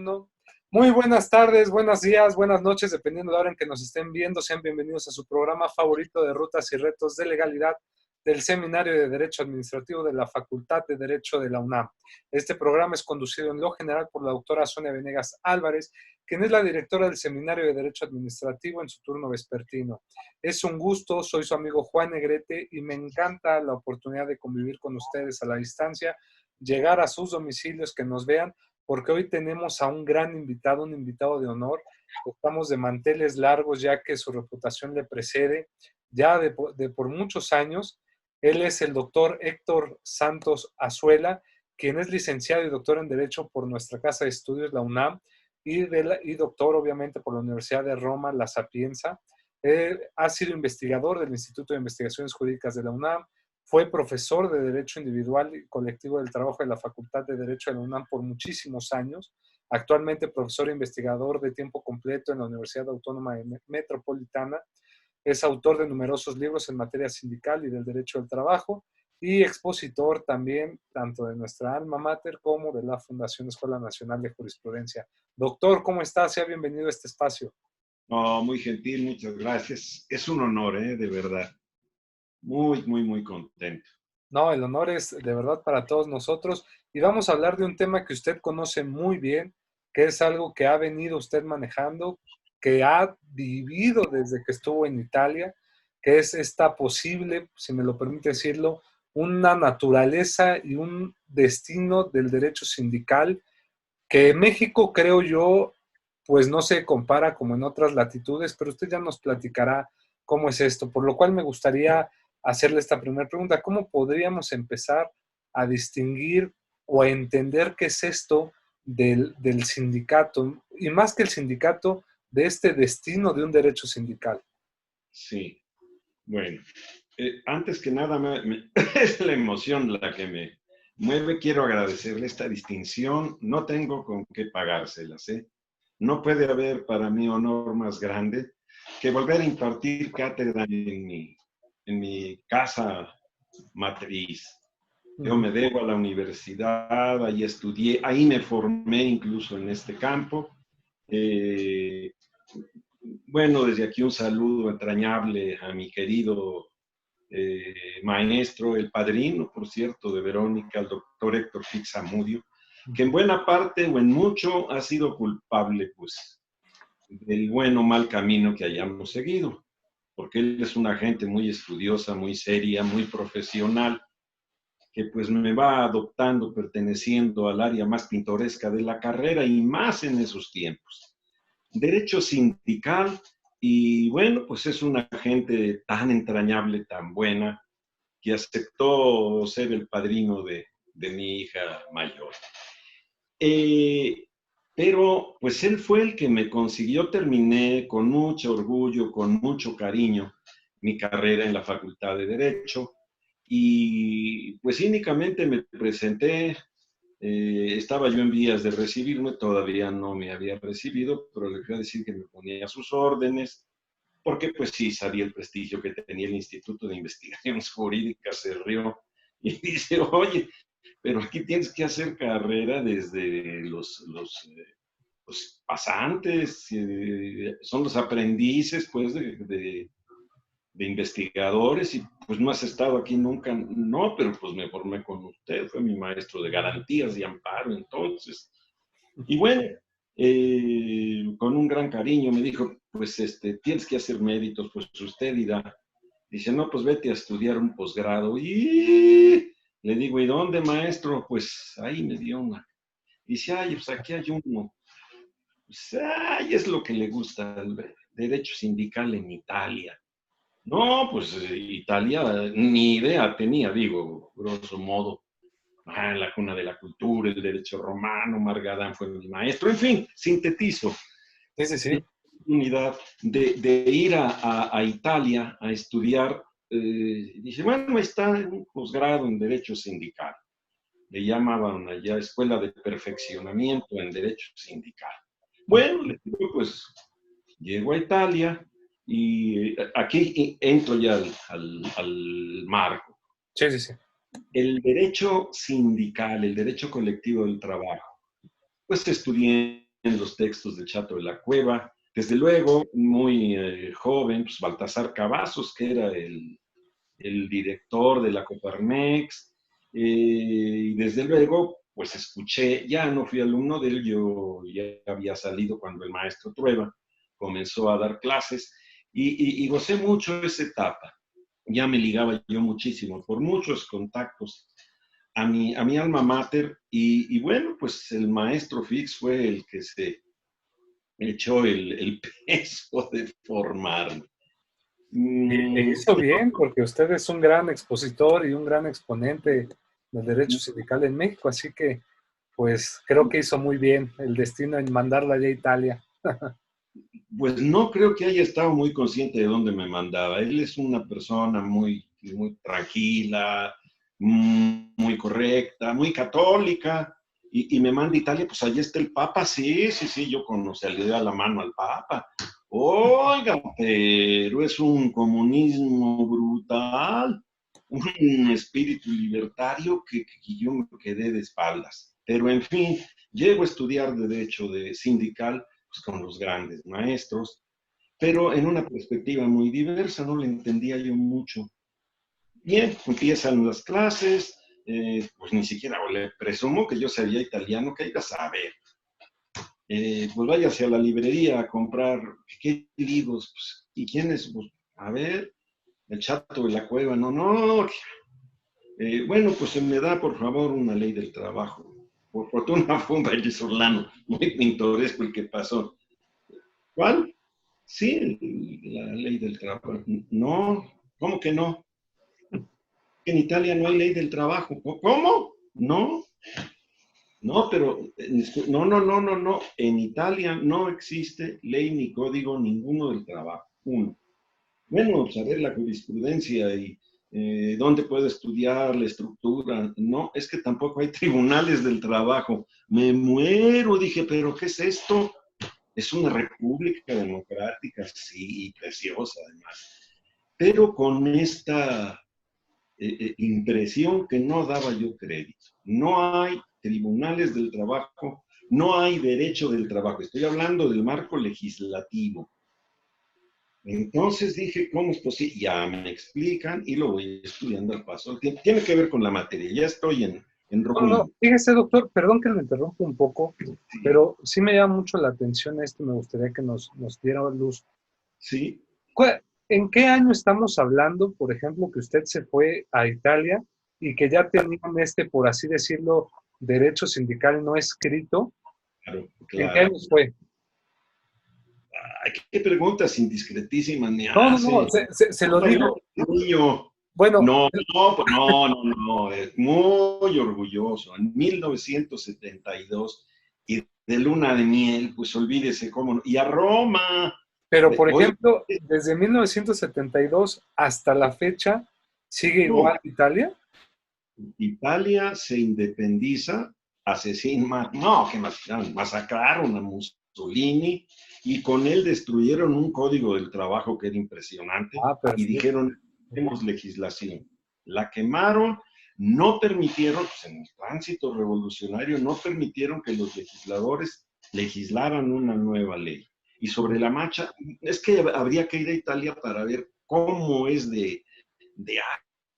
uno. Muy buenas tardes, buenos días, buenas noches, dependiendo de la hora en que nos estén viendo. Sean bienvenidos a su programa favorito de rutas y retos de legalidad del Seminario de Derecho Administrativo de la Facultad de Derecho de la UNAM. Este programa es conducido en lo general por la doctora Sonia Venegas Álvarez, quien es la directora del Seminario de Derecho Administrativo en su turno vespertino. Es un gusto, soy su amigo Juan Negrete y me encanta la oportunidad de convivir con ustedes a la distancia, llegar a sus domicilios, que nos vean, porque hoy tenemos a un gran invitado, un invitado de honor. Estamos de manteles largos ya que su reputación le precede ya de por muchos años. Él es el doctor Héctor Santos Azuela, quien es licenciado y doctor en Derecho por nuestra Casa de Estudios, la UNAM, y doctor obviamente por la Universidad de Roma, La Sapienza. Ha sido investigador del Instituto de Investigaciones Jurídicas de la UNAM, fue profesor de Derecho Individual y Colectivo del Trabajo de la Facultad de Derecho de la UNAM por muchísimos años. Actualmente profesor e investigador de tiempo completo en la Universidad Autónoma Metropolitana. Es autor de numerosos libros en materia sindical y del derecho del trabajo y expositor también tanto de nuestra alma mater como de la Fundación Escuela Nacional de Jurisprudencia. Doctor, ¿cómo está? Sea bienvenido a este espacio. Oh, muy gentil, muchas gracias. Es un honor, de verdad. Muy contento. No, el honor es de verdad para todos nosotros y vamos a hablar de un tema que usted conoce muy bien, que es algo que ha venido usted manejando, que ha vivido desde que estuvo en Italia, que es esta posible, si me lo permite decirlo, una naturaleza y un destino del derecho sindical que en México, creo yo, pues no se compara como en otras latitudes, pero usted ya nos platicará cómo es esto, por lo cual me gustaría hacerle esta primera pregunta. ¿Cómo podríamos empezar a distinguir o a entender qué es esto del sindicato, y más que el sindicato, de este destino de un derecho sindical? Sí, bueno. Antes que nada, es la emoción la que me mueve. Quiero agradecerle esta distinción. No tengo con qué pagárselas, ¿eh? No puede haber para mí honor más grande que volver a impartir cátedra en mi casa matriz. Yo me debo a la universidad, ahí estudié, ahí me formé incluso en este campo. Bueno, desde aquí un saludo entrañable a mi querido maestro, el padrino, por cierto, de Verónica, el doctor Héctor Fix-Amudio, que en buena parte o en mucho ha sido culpable, pues, del buen o mal camino que hayamos seguido, porque él es una gente muy estudiosa, muy seria, muy profesional, que pues me va adoptando perteneciendo al área más pintoresca de la carrera y más en esos tiempos. Derecho sindical, y bueno, pues es una gente tan entrañable, tan buena, que aceptó ser el padrino de mi hija mayor. Pero pues él fue el que me consiguió, terminé con mucho orgullo, con mucho cariño, mi carrera en la Facultad de Derecho, y pues cínicamente me presenté. Estaba yo en vías de recibirme, todavía no me había recibido, pero le fui a decir que me ponía a sus órdenes, porque pues sí, sabía el prestigio que tenía el Instituto de Investigaciones Jurídicas, se rió y dice, oye, pero aquí tienes que hacer carrera desde los pasantes, son los aprendices, pues, de investigadores, y pues no has estado aquí nunca. No, pero pues me formé con usted, fue mi maestro de garantías y amparo entonces. Y bueno, con un gran cariño me dijo, pues tienes que hacer méritos, pues usted dirá. Dice, no, pues vete a estudiar un posgrado. Y le digo, ¿y dónde, maestro? Pues ahí me dio una. Dice, ay, pues aquí hay uno. Pues, ay, es lo que le gusta, el derecho sindical en Italia. No, pues Italia, ni idea tenía, digo, grosso modo. La cuna de la cultura, el derecho romano, Margadán fue mi maestro, en fin, sintetizo. Sí. Unidad de ir a Italia a estudiar, dice, bueno, está en un posgrado en Derecho Sindical. Le llamaban allá Escuela de Perfeccionamiento en Derecho Sindical. Bueno, le digo, pues, llego a Italia y aquí entro ya al marco. Sí. El derecho sindical, el derecho colectivo del trabajo. Pues estudié los textos del Chato de la Cueva. Desde luego, muy joven, pues Baltasar Cavazos, que era el director de la Coparmex, y desde luego, pues escuché, ya no fui alumno de él, yo ya había salido cuando el maestro Trueba comenzó a dar clases, y gocé mucho esa etapa. Ya me ligaba yo muchísimo, por muchos contactos, a mi alma mater, y bueno, pues el maestro Fix fue el que se echó el peso de formarme. Y hizo bien, porque usted es un gran expositor y un gran exponente del derecho sindical en México, así que pues creo que hizo muy bien el destino en mandarla ya a Italia. Pues no creo que haya estado muy consciente de dónde me mandaba. Él es una persona muy tranquila, muy correcta, muy católica, y me manda a Italia, pues allí está el Papa, sí, sí, sí, yo conocí, le doy la mano al Papa. Oiga, pero es un comunismo brutal, un espíritu libertario que yo me quedé de espaldas. Pero en fin, llego a estudiar derecho de sindical pues, con los grandes maestros, pero en una perspectiva muy diversa, no le entendía yo mucho. Bien, empiezan las clases, pues ni siquiera le presumo que yo sabía italiano, que iba a saber. Pues vaya hacia la librería a comprar, ¿qué libros? Pues, ¿y quiénes? Pues, a ver, el Chato de la Cueva, no, no. Bueno, pues se me da, por favor, una ley del trabajo. Por fortuna fue un vallisolano, muy pintoresco el que pasó. ¿Cuál? Sí, la ley del trabajo. No, ¿cómo que no? En Italia no hay ley del trabajo. ¿Cómo? No, no, pero no, no, no, no, no. En Italia no existe ley ni código ninguno del trabajo. Uno. Bueno, saber la jurisprudencia y dónde puedo estudiar la estructura. No, es que tampoco hay tribunales del trabajo. Me muero, dije, pero ¿qué es esto? Es una república democrática, sí, preciosa además, pero con esta impresión que no daba yo crédito. No hay tribunales del trabajo, no hay derecho del trabajo. Estoy hablando del marco legislativo. Entonces dije, ¿cómo es posible? Ya me explican y lo voy estudiando al paso del tiempo. Tiene que ver con la materia, ya estoy en No, no, rumbo. fíjese, doctor, perdón que lo interrumpa un poco, Sí, pero sí me llama mucho la atención esto, me gustaría que nos diera luz. sí, ¿En qué año estamos hablando, por ejemplo, que usted se fue a Italia y que ya tenían por así decirlo, derecho sindical no escrito? claro, ¿En qué claro. años fue? Ay, ¿qué preguntas indiscretísimas me No, no, no, hace? se lo No, yo, digo. niño. Bueno, No, no, pues no, no, no, es muy orgulloso. En 1972, y de luna de miel, pues olvídese cómo no. Y a Roma, pero por voy, ejemplo, desde 1972 hasta la fecha, ¿sigue no, igual Italia? Italia se independiza, asesinan, no, que masacraron a Mussolini y con él destruyeron un código del trabajo que era impresionante Ah, y perfecto. dijeron, tenemos legislación. La quemaron, no permitieron, pues en el tránsito revolucionario, no permitieron que los legisladores legislaran una nueva ley. Y sobre la marcha, es que habría que ir a Italia para ver cómo es de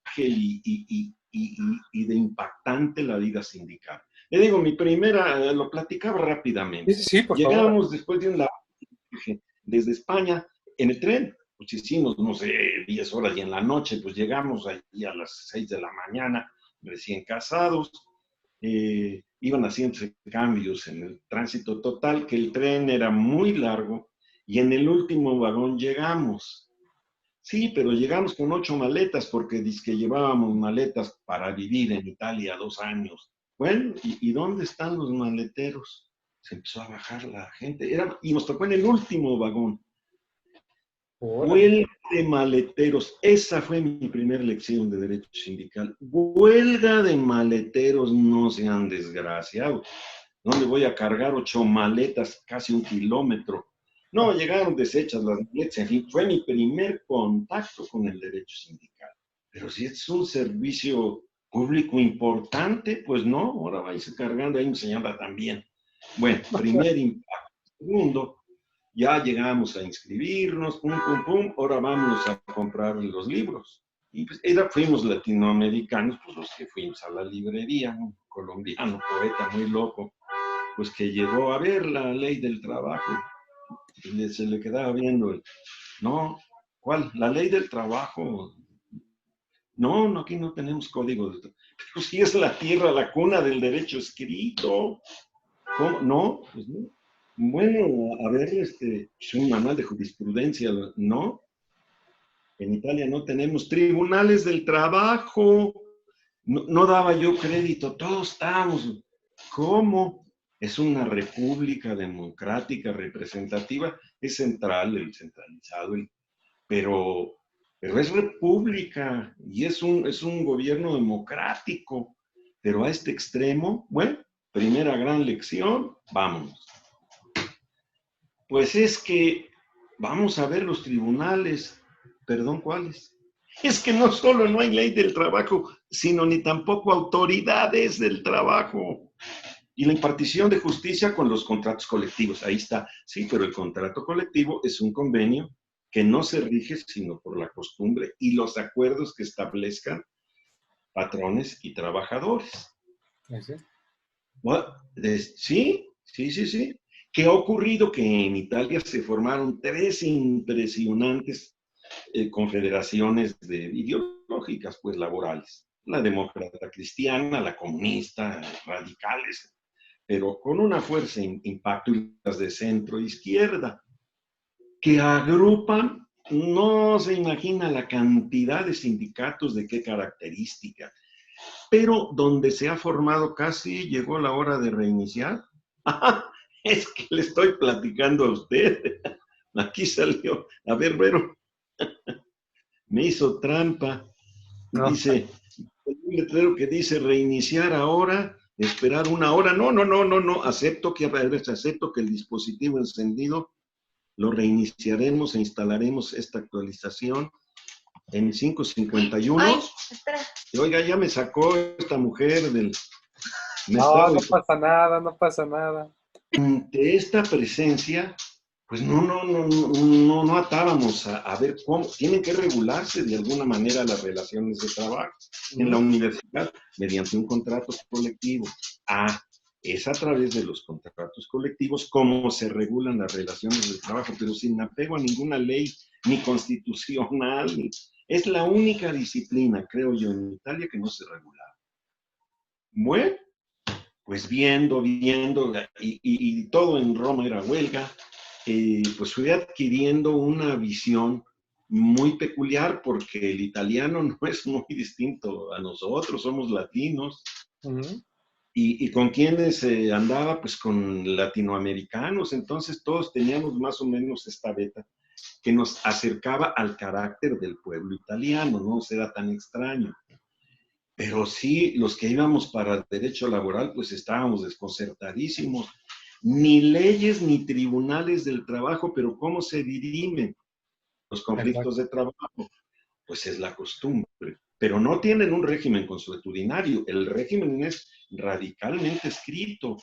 ágil y de impactante la vida sindical. Le digo, mi primera, lo platicaba Sí, rápidamente. sí, sí, por favor. Llegamos después de un viaje desde España en el tren, pues hicimos, no sé, 10 horas y en la noche, pues llegamos ahí a las 6 de la mañana, recién casados, iban haciéndose cambios en el tránsito total, que el tren era muy largo y en el último vagón llegamos. Sí, pero llegamos con 8 maletas porque que llevábamos maletas para vivir en Italia 2 años. Bueno, ¿y dónde están los maleteros? Se empezó a bajar la gente y nos tocó en el último vagón. Órale. Huelga de maleteros. Esa fue mi primera lección de derecho sindical. Huelga de maleteros, no sean desgraciados. ¿Dónde voy a cargar 8 maletas, casi 1 kilómetro? No, llegaron deshechas las maletas. En fin, fue mi primer contacto con el derecho sindical. Pero si es un servicio público importante, pues no, ahora vais cargando ahí, mi señora, también. Bueno, primer impacto. Segundo, ya llegamos a inscribirnos, pum, pum, pum, ahora vamos a comprar los libros. Y pues fuimos latinoamericanos, pues los que fuimos a la librería, un colombiano, poeta muy loco, pues que llegó a ver la ley del trabajo. Y se le quedaba viendo no, ¿cuál? La ley del trabajo. No, no, aquí no tenemos código de trabajo. Pero si es la tierra, la cuna del derecho escrito. ¿Cómo? No, pues no. Bueno, a ver, es un manual de jurisprudencia, ¿no? En Italia no tenemos tribunales del trabajo. No, no daba yo crédito, todos estábamos. ¿Cómo? Es una república democrática, representativa, es central, el centralizado, pero, pero es república y es un gobierno democrático. Pero a este extremo, bueno, primera gran lección, vámonos. Pues es que vamos a ver los tribunales, perdón, ¿cuáles? Es que no solo no hay ley del trabajo, sino ni tampoco autoridades del trabajo. Y la impartición de justicia con los contratos colectivos, ahí está. Sí, pero el contrato colectivo es un convenio que no se rige sino por la costumbre y los acuerdos que establezcan patrones y trabajadores. ¿Sí? Sí, sí, sí, sí. ¿Qué ha ocurrido? Que en Italia se formaron 3 impresionantes confederaciones ideológicas, pues laborales. La demócrata cristiana, la comunista, radicales, pero con una fuerza impacto, y las de centro izquierda, que agrupan, no se imagina la cantidad de sindicatos de qué característica, pero donde se ha formado casi, llegó la hora de reiniciar. Es que le estoy platicando a usted. Aquí salió. A ver, Vero, me hizo trampa. No. Dice, un letrero que dice reiniciar ahora, esperar una hora. No, no, no, no, no. Acepto que el dispositivo encendido lo reiniciaremos e instalaremos esta actualización en 5:51. Ay, espera. Y oiga, ya me sacó esta mujer del... No, no pasa nada, no pasa nada. Ante esta presencia, pues no atábamos a ver cómo. Tienen que regularse de alguna manera las relaciones de trabajo. En la universidad, mediante un contrato colectivo. Es a través de los contratos colectivos cómo se regulan las relaciones de trabajo, pero sin apego a ninguna ley ni constitucional. Es la única disciplina, creo yo, en Italia que no se regula. Bueno, pues viendo, y todo en Roma era huelga, pues fui adquiriendo una visión muy peculiar porque el italiano no es muy distinto a nosotros, somos latinos. Y con quienes andaba, pues con latinoamericanos, entonces todos teníamos más o menos esta beta que nos acercaba al carácter del pueblo italiano, no era tan extraño. Pero sí, los que íbamos para el derecho laboral, pues estábamos desconcertadísimos. Ni leyes ni tribunales del trabajo, pero ¿cómo se dirimen los conflictos de trabajo? Pues es la costumbre. Pero no tienen un régimen consuetudinario. El régimen es radicalmente escrito.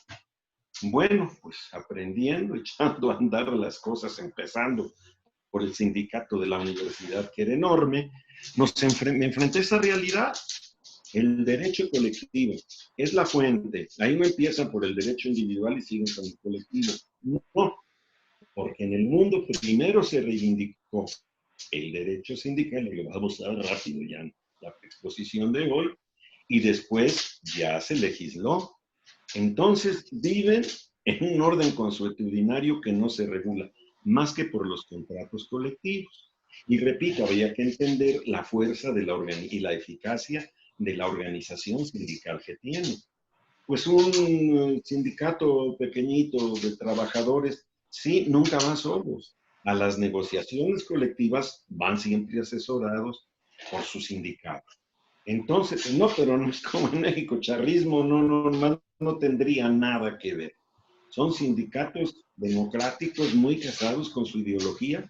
Bueno, pues aprendiendo, echando a andar las cosas, empezando por el sindicato de la universidad, que era enorme, me enfrenté a esa realidad. El derecho colectivo es la fuente. Ahí no empiezan por el derecho individual y siguen con el colectivo. No, porque en el mundo primero se reivindicó el derecho sindical, y lo vamos a ver rápido ya en la exposición de hoy, y después ya se legisló. Entonces viven en un orden consuetudinario que no se regula, más que por los contratos colectivos. Y repito, había que entender la fuerza de y la eficacia de la organización sindical que tiene. Pues un sindicato pequeñito de trabajadores, sí, nunca van solos. A las negociaciones colectivas van siempre asesorados por su sindicato. Entonces, no, pero no es como en México, charrismo no tendría nada que ver. Son sindicatos democráticos muy casados con su ideología.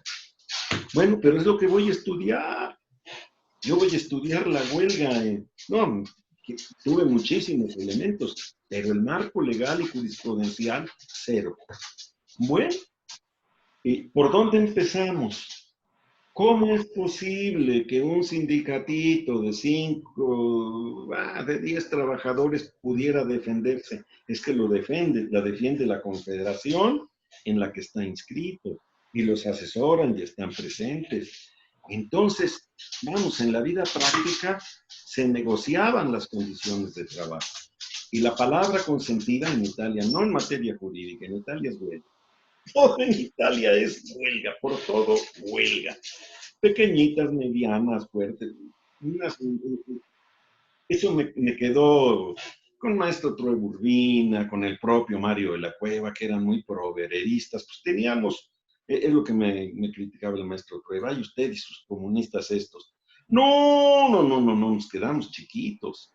Bueno, pero es lo que voy a estudiar. Yo voy a estudiar la huelga. No, tuve muchísimos elementos. pero el marco legal y jurisprudencial, cero. Bueno, ¿por dónde empezamos? ¿Cómo es posible que un sindicatito de 5, de 10 trabajadores pudiera defenderse? Es que la defiende la confederación en la que está inscrito y los asesoran y están presentes. Entonces, vamos, en la vida práctica se negociaban las condiciones de trabajo. Y la palabra consentida en Italia, no en materia jurídica, en Italia es huelga. Todo en Italia es huelga, por todo huelga. Pequeñitas, medianas, fuertes. Eso me quedó con maestro Troy Urbina, con el propio Mario de la Cueva, que eran muy proveeristas. Pues teníamos, es lo que me criticaba el maestro Troy, ay, usted y sus comunistas estos. No, nos quedamos chiquitos.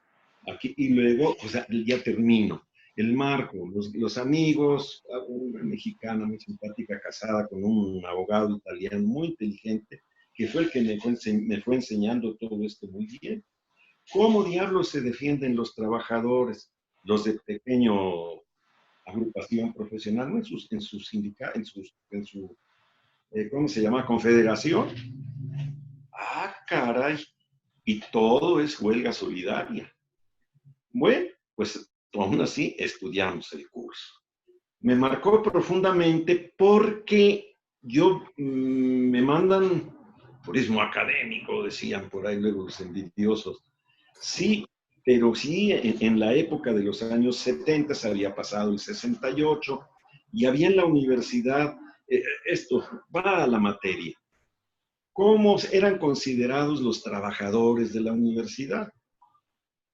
Aquí, y luego, o sea, ya termino. El marco, los amigos, una mexicana muy simpática casada con un abogado italiano muy inteligente, que fue el que me fue enseñando todo esto muy bien. ¿Cómo diablos se defienden los trabajadores, los de pequeño agrupación profesional, no en su sindicato, en su ¿cómo se llama? Confederación? Ah, caray. Y todo es huelga solidaria. Bueno, pues aún así estudiamos el curso. Me marcó profundamente porque me mandan turismo académico, decían por ahí luego los envidiosos. Sí, pero sí, en la época de los años 70 se había pasado el 68 y había en la universidad, esto va a la materia, ¿cómo eran considerados los trabajadores de la universidad?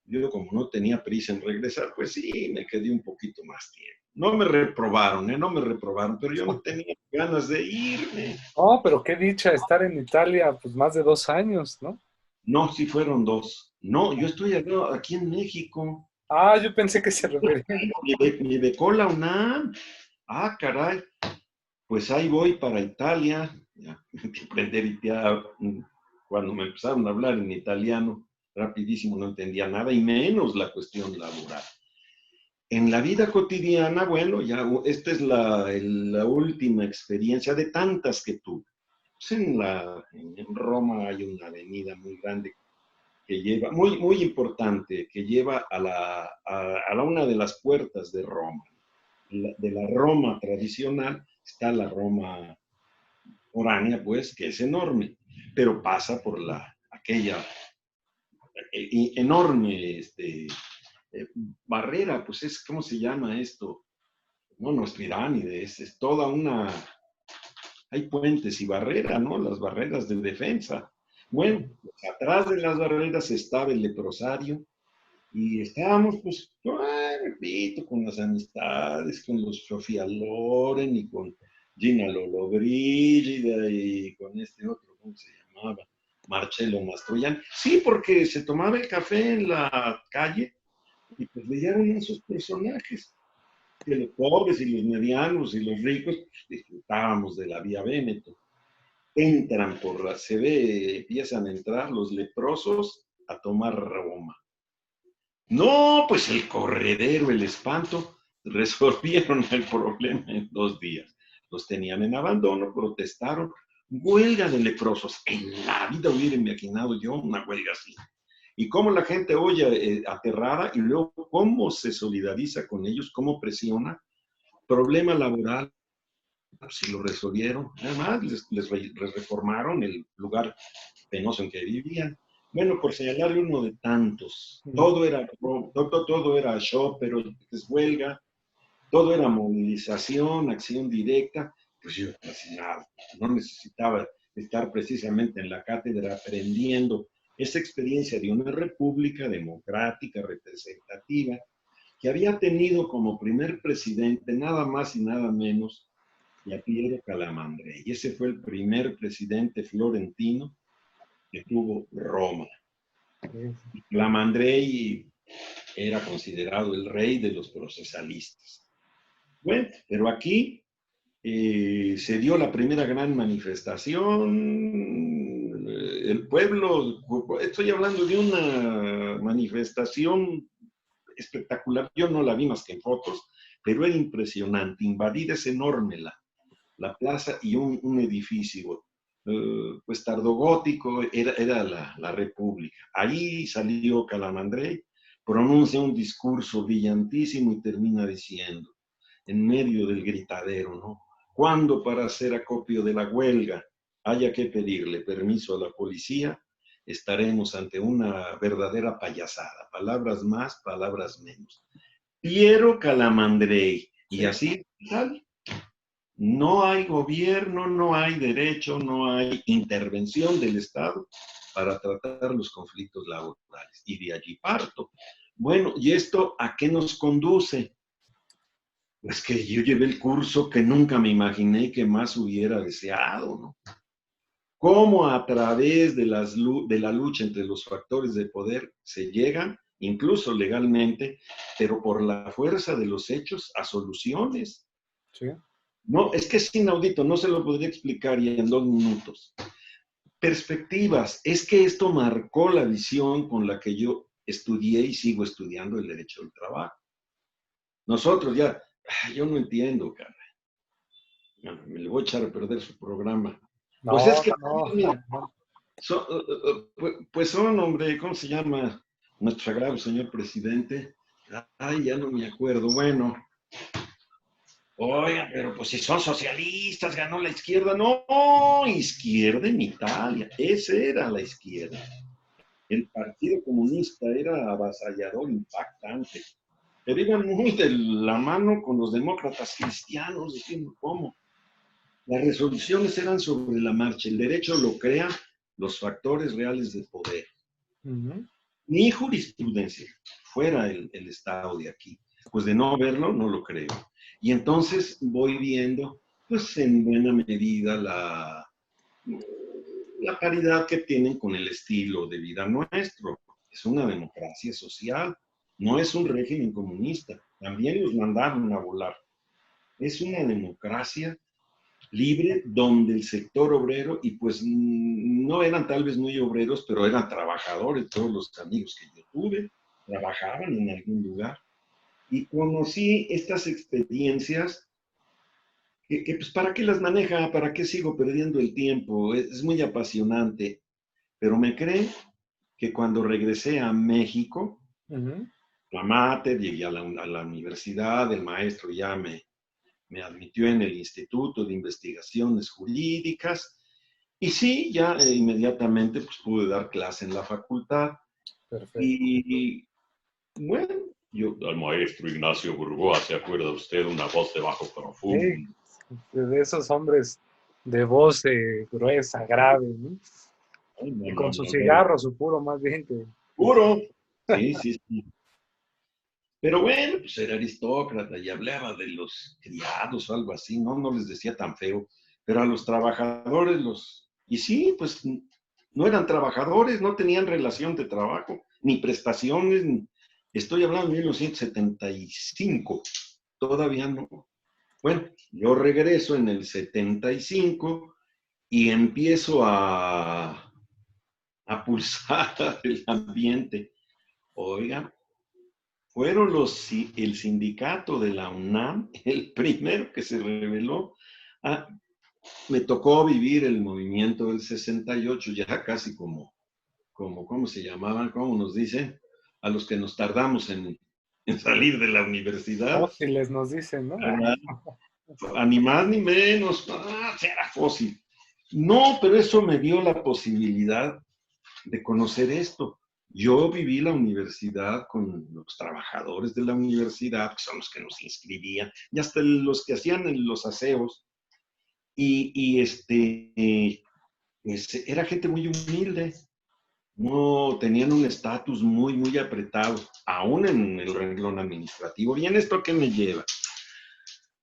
Yo como no tenía prisa en regresar, pues sí, me quedé un poquito más tiempo. No me reprobaron, no me reprobaron, pero yo no tenía ganas de irme. No, pero qué dicha estar en Italia, pues más de 2 años, ¿no? No, sí fueron 2. No, yo estoy aquí en México. Ah, yo pensé que se refería. Me becó la UNAM. Ah, caray. Pues ahí voy para Italia. Ya, aprender ya, cuando me empezaron a hablar en italiano, rapidísimo no entendía nada, y menos la cuestión laboral. En la vida cotidiana, bueno, ya esta es la última experiencia de tantas que tuve. Pues en Roma hay una avenida muy grande que lleva, muy importante, que lleva a una de las puertas de Roma. De la Roma tradicional está la Roma foránea, pues, que es enorme, pero pasa por aquella enorme barrera, pues es, ¿cómo se llama esto? No es pirámide, es toda una, hay puentes y barreras, ¿no? Las barreras de defensa. Bueno, pues atrás de las barreras estaba el leprosario y estábamos, pues, repito, con las amistades, con los Sofía Loren y con Gina Lollobrigida y con este otro, ¿cómo se llamaba? Marcello Mastroianni. Sí, porque se tomaba el café en la calle y pues veían esos personajes, que los pobres y los medianos y los ricos pues, disfrutábamos de la vía Véneto. Entran empiezan a entrar los leprosos a tomar Roma. No, pues el corredero, el espanto, resolvieron el problema en 2 días. Los tenían en abandono, protestaron, huelga de leprosos. En la vida hubiera imaginado yo una huelga así. Y cómo la gente oye aterrada y luego cómo se solidariza con ellos, cómo presiona. Problema laboral, si lo resolvieron. Además, les reformaron el lugar penoso en que vivían. Bueno, por señalarle uno de tantos, todo era show, pero es huelga, todo era movilización, acción directa, pues yo no necesitaba estar precisamente en la cátedra aprendiendo esa experiencia de una república democrática, representativa, que había tenido como primer presidente nada más y nada menos que a Piero Calamandrei. Y ese fue el primer presidente florentino que tuvo Roma. Calamandrei era considerado el rey de los procesalistas. Bueno, pero aquí se dio la primera gran manifestación. El pueblo, estoy hablando de una manifestación espectacular. Yo no la vi más que en fotos, pero era impresionante. Invadida es enorme la plaza y un edificio, pues tardogótico, era la República. Ahí salió Calamandrei, pronuncia un discurso brillantísimo y termina diciendo, en medio del gritadero, ¿no? Cuando para hacer acopio de la huelga haya que pedirle permiso a la policía, estaremos ante una verdadera payasada. Palabras más, palabras menos. Piero Calamandrei. Y así, tal. No hay gobierno, no hay derecho, no hay intervención del Estado para tratar los conflictos laborales. Y de allí parto. Bueno, ¿y esto a qué nos conduce? Pues que yo llevé el curso que nunca me imaginé que más hubiera deseado, ¿no? Cómo a través de la lucha entre los factores de poder se llegan, incluso legalmente, pero por la fuerza de los hechos, a soluciones. Sí. No, es que es inaudito, no se lo podría explicar ya en 2 minutos. Perspectivas, es que esto marcó la visión con la que yo estudié y sigo estudiando el derecho del trabajo. Nosotros ya, yo no entiendo, cara. Me le voy a echar a perder su programa. Pues es No, que, no, mira, no. pues son, hombre, ¿cómo se llama nuestro sagrado señor presidente? Ay, ya no me acuerdo. Bueno, oiga, pero pues si son socialistas, ganó la izquierda. No, izquierda en Italia, esa era la izquierda. El Partido Comunista era avasallador, impactante, pero iban muy de la mano con los demócratas cristianos, diciendo cómo. Las resoluciones eran sobre la marcha, el derecho lo crean los factores reales de poder. Ni jurisprudencia, fuera el Estado de aquí. Pues de no verlo, no lo creo. Y entonces voy viendo, pues en buena medida, la paridad que tienen con el estilo de vida nuestro. Es una democracia social, no es un régimen comunista. También los mandaron a volar. Es una democracia libre donde el sector obrero, y pues no eran tal vez muy obreros, pero eran trabajadores, todos los amigos que yo tuve, trabajaban en algún lugar. Y conocí estas experiencias que pues ¿para qué las maneja? ¿Para qué sigo perdiendo el tiempo? Es muy apasionante, pero me cree que cuando regresé a México, la mater, llegué a la universidad, el maestro ya me admitió en el Instituto de Investigaciones Jurídicas y sí, ya inmediatamente pues, pude dar clase en la facultad. Perfecto. Y bueno, yo al maestro Ignacio Burgoa, ¿se acuerda usted? Una voz de bajo profundo. Sí, de esos hombres de voz gruesa, grave, ¿no? Ay, Y no, con no, su no, no. cigarro, su puro más bien que Puro. Sí, sí, sí. Pero bueno, pues era aristócrata y hablaba de los criados o algo así, ¿no? No les decía tan feo, pero a los trabajadores Y sí, pues no eran trabajadores, no tenían relación de trabajo, ni prestaciones, estoy hablando de 1975, todavía no. Bueno, yo regreso en el 75 y empiezo a pulsar el ambiente. Oigan, fueron el sindicato de la UNAM el primero que se rebeló. Me tocó vivir el movimiento del 68, ya casi ¿cómo se llamaban? ¿Cómo nos dicen? A los que nos tardamos en salir de la universidad. fósiles nos dicen, ¿no? Ni más ni menos. Será fósil. No, pero eso me dio la posibilidad de conocer esto. Yo viví la universidad con los trabajadores de la universidad, que son los que nos inscribían, y hasta los que hacían los aseos. Era gente muy humilde, no tenían un estatus muy, muy apretado, aún en el renglón administrativo. ¿Y en esto qué me lleva?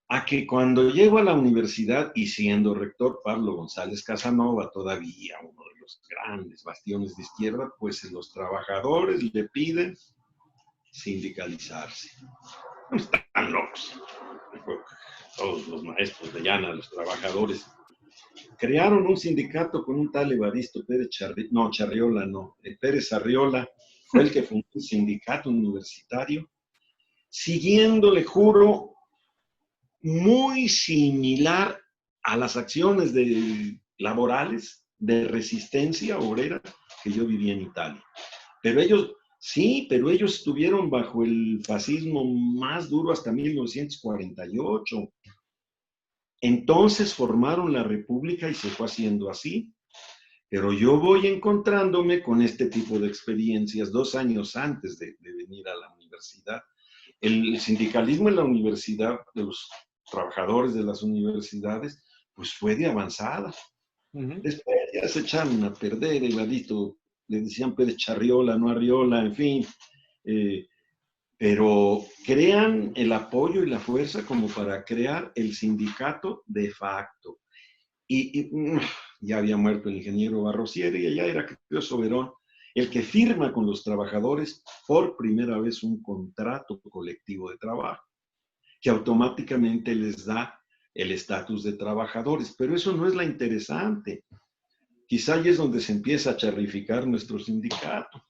A que cuando llego a la universidad y siendo rector Pablo González Casanova, todavía uno de los grandes bastiones de izquierda, pues los trabajadores le piden sindicalizarse. No están locos. Todos los maestros de llana, los trabajadores, crearon un sindicato con un tal Evaristo Pérez Charriola, Pérez Arriola, fue el que fundó un sindicato universitario siguiendo, le juro, muy similar a las acciones laborales de resistencia obrera que yo viví en Italia. Pero ellos, sí, pero ellos estuvieron bajo el fascismo más duro hasta 1948. Entonces formaron la República y se fue haciendo así. Pero yo voy encontrándome con este tipo de experiencias 2 años antes de venir a la universidad. El sindicalismo en la universidad, de los trabajadores de las universidades, pues fue de avanzada. Después ya se echaron a perder, Evadito, le decían Pérez Charriola, no Arriola, en fin. Pero crean el apoyo y la fuerza como para crear el sindicato de facto. Y ya había muerto el ingeniero Barrosieri, y ya era Creo Soberón el que firma con los trabajadores por primera vez un contrato colectivo de trabajo, que automáticamente les da el estatus de trabajadores. Pero eso no es la interesante. Quizá ahí es donde se empieza a charrificar nuestro sindicato.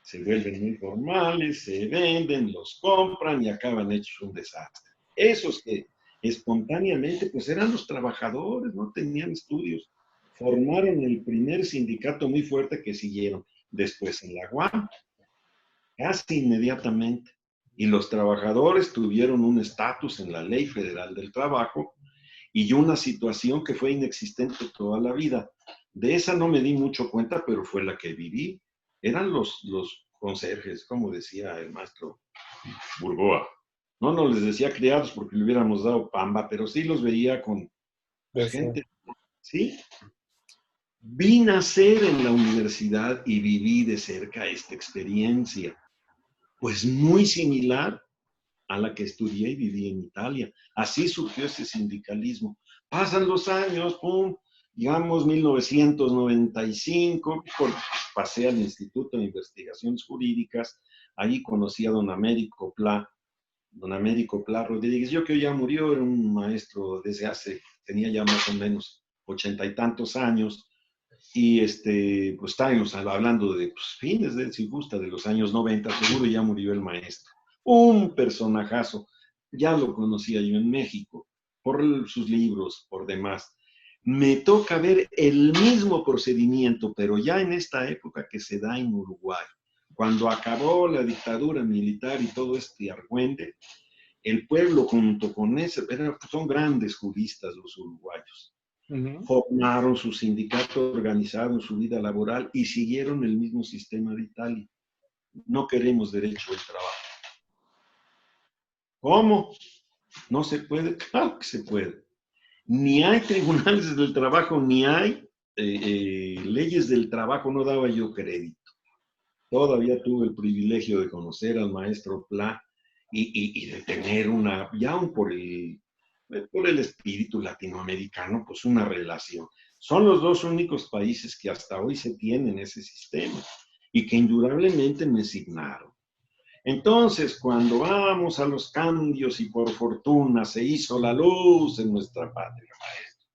Se vuelven muy formales, se venden, los compran y acaban hechos un desastre. Esos que espontáneamente, pues eran los trabajadores, no tenían estudios, formaron el primer sindicato muy fuerte que siguieron después en la UAM, casi inmediatamente. Y los trabajadores tuvieron un estatus en la Ley Federal del Trabajo y una situación que fue inexistente toda la vida. De esa no me di mucho cuenta, pero fue la que viví. Eran los conserjes, como decía el maestro Burgoa. No les decía criados porque le hubiéramos dado pamba, pero sí los veía con gente. ¿Sí? Vi nacer en la universidad y viví de cerca esta experiencia, pues muy similar a la que estudié y viví en Italia. Así surgió ese sindicalismo. Pasan los años, pum, digamos 1995, pasé al Instituto de Investigaciones Jurídicas, ahí conocí a don Américo Pla Rodríguez. Yo que ya murió, era un maestro tenía ya más o menos 80 y tantos años, y pues estábamos hablando de fines si gusta, de los años 90, seguro ya murió el maestro. Un personajazo, ya lo conocía yo en México, por sus libros, por demás. Me toca ver el mismo procedimiento, pero ya en esta época que se da en Uruguay, cuando acabó la dictadura militar y todo este argüende, el pueblo junto con son grandes juristas los uruguayos. Formaron su sindicato, organizaron su vida laboral y siguieron el mismo sistema de Italia. No queremos derecho al trabajo. ¿Cómo? ¿No se puede? Claro que se puede. Ni hay tribunales del trabajo, ni hay leyes del trabajo, no daba yo crédito. Todavía tuve el privilegio de conocer al maestro Pla y de tener por el espíritu latinoamericano, pues una relación. Son los dos únicos países que hasta hoy se tienen ese sistema y que indudablemente me signaron. Entonces, cuando vamos a los cambios y por fortuna se hizo la luz en nuestra patria, maestro,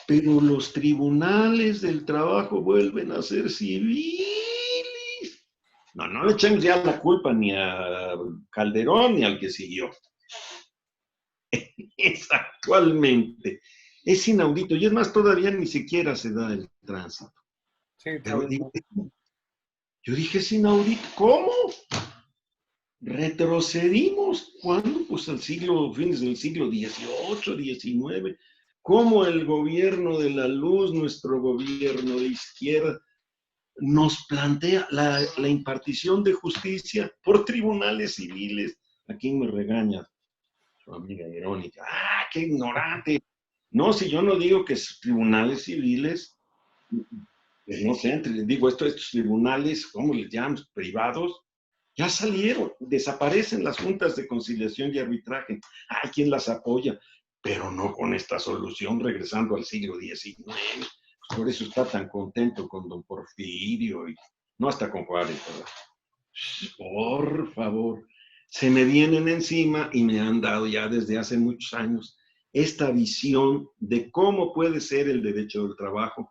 pero los tribunales del trabajo vuelven a ser civiles. No le echemos ya la culpa ni a Calderón ni al que siguió. Es actualmente. Es inaudito. Y es más, todavía ni siquiera se da el tránsito. Sí, pero yo dije, es inaudito. ¿Cómo? Retrocedimos. ¿Cuándo? Pues al fines del siglo XVIII, XIX. ¿Cómo el gobierno de la luz, nuestro gobierno de izquierda, nos plantea la impartición de justicia por tribunales civiles? ¿A quién me regaña? Su amiga Verónica. ¡Ah, qué ignorante! No, si yo no digo que tribunales civiles, pues no sé, digo estos tribunales, ¿cómo les llaman? Privados, ya salieron, desaparecen las juntas de conciliación y arbitraje. Hay quien las apoya, pero no con esta solución regresando al siglo XIX. Pues por eso está tan contento con don Porfirio y no hasta con Juárez, ¿verdad? Por favor, se me vienen encima y me han dado ya desde hace muchos años esta visión de cómo puede ser el derecho del trabajo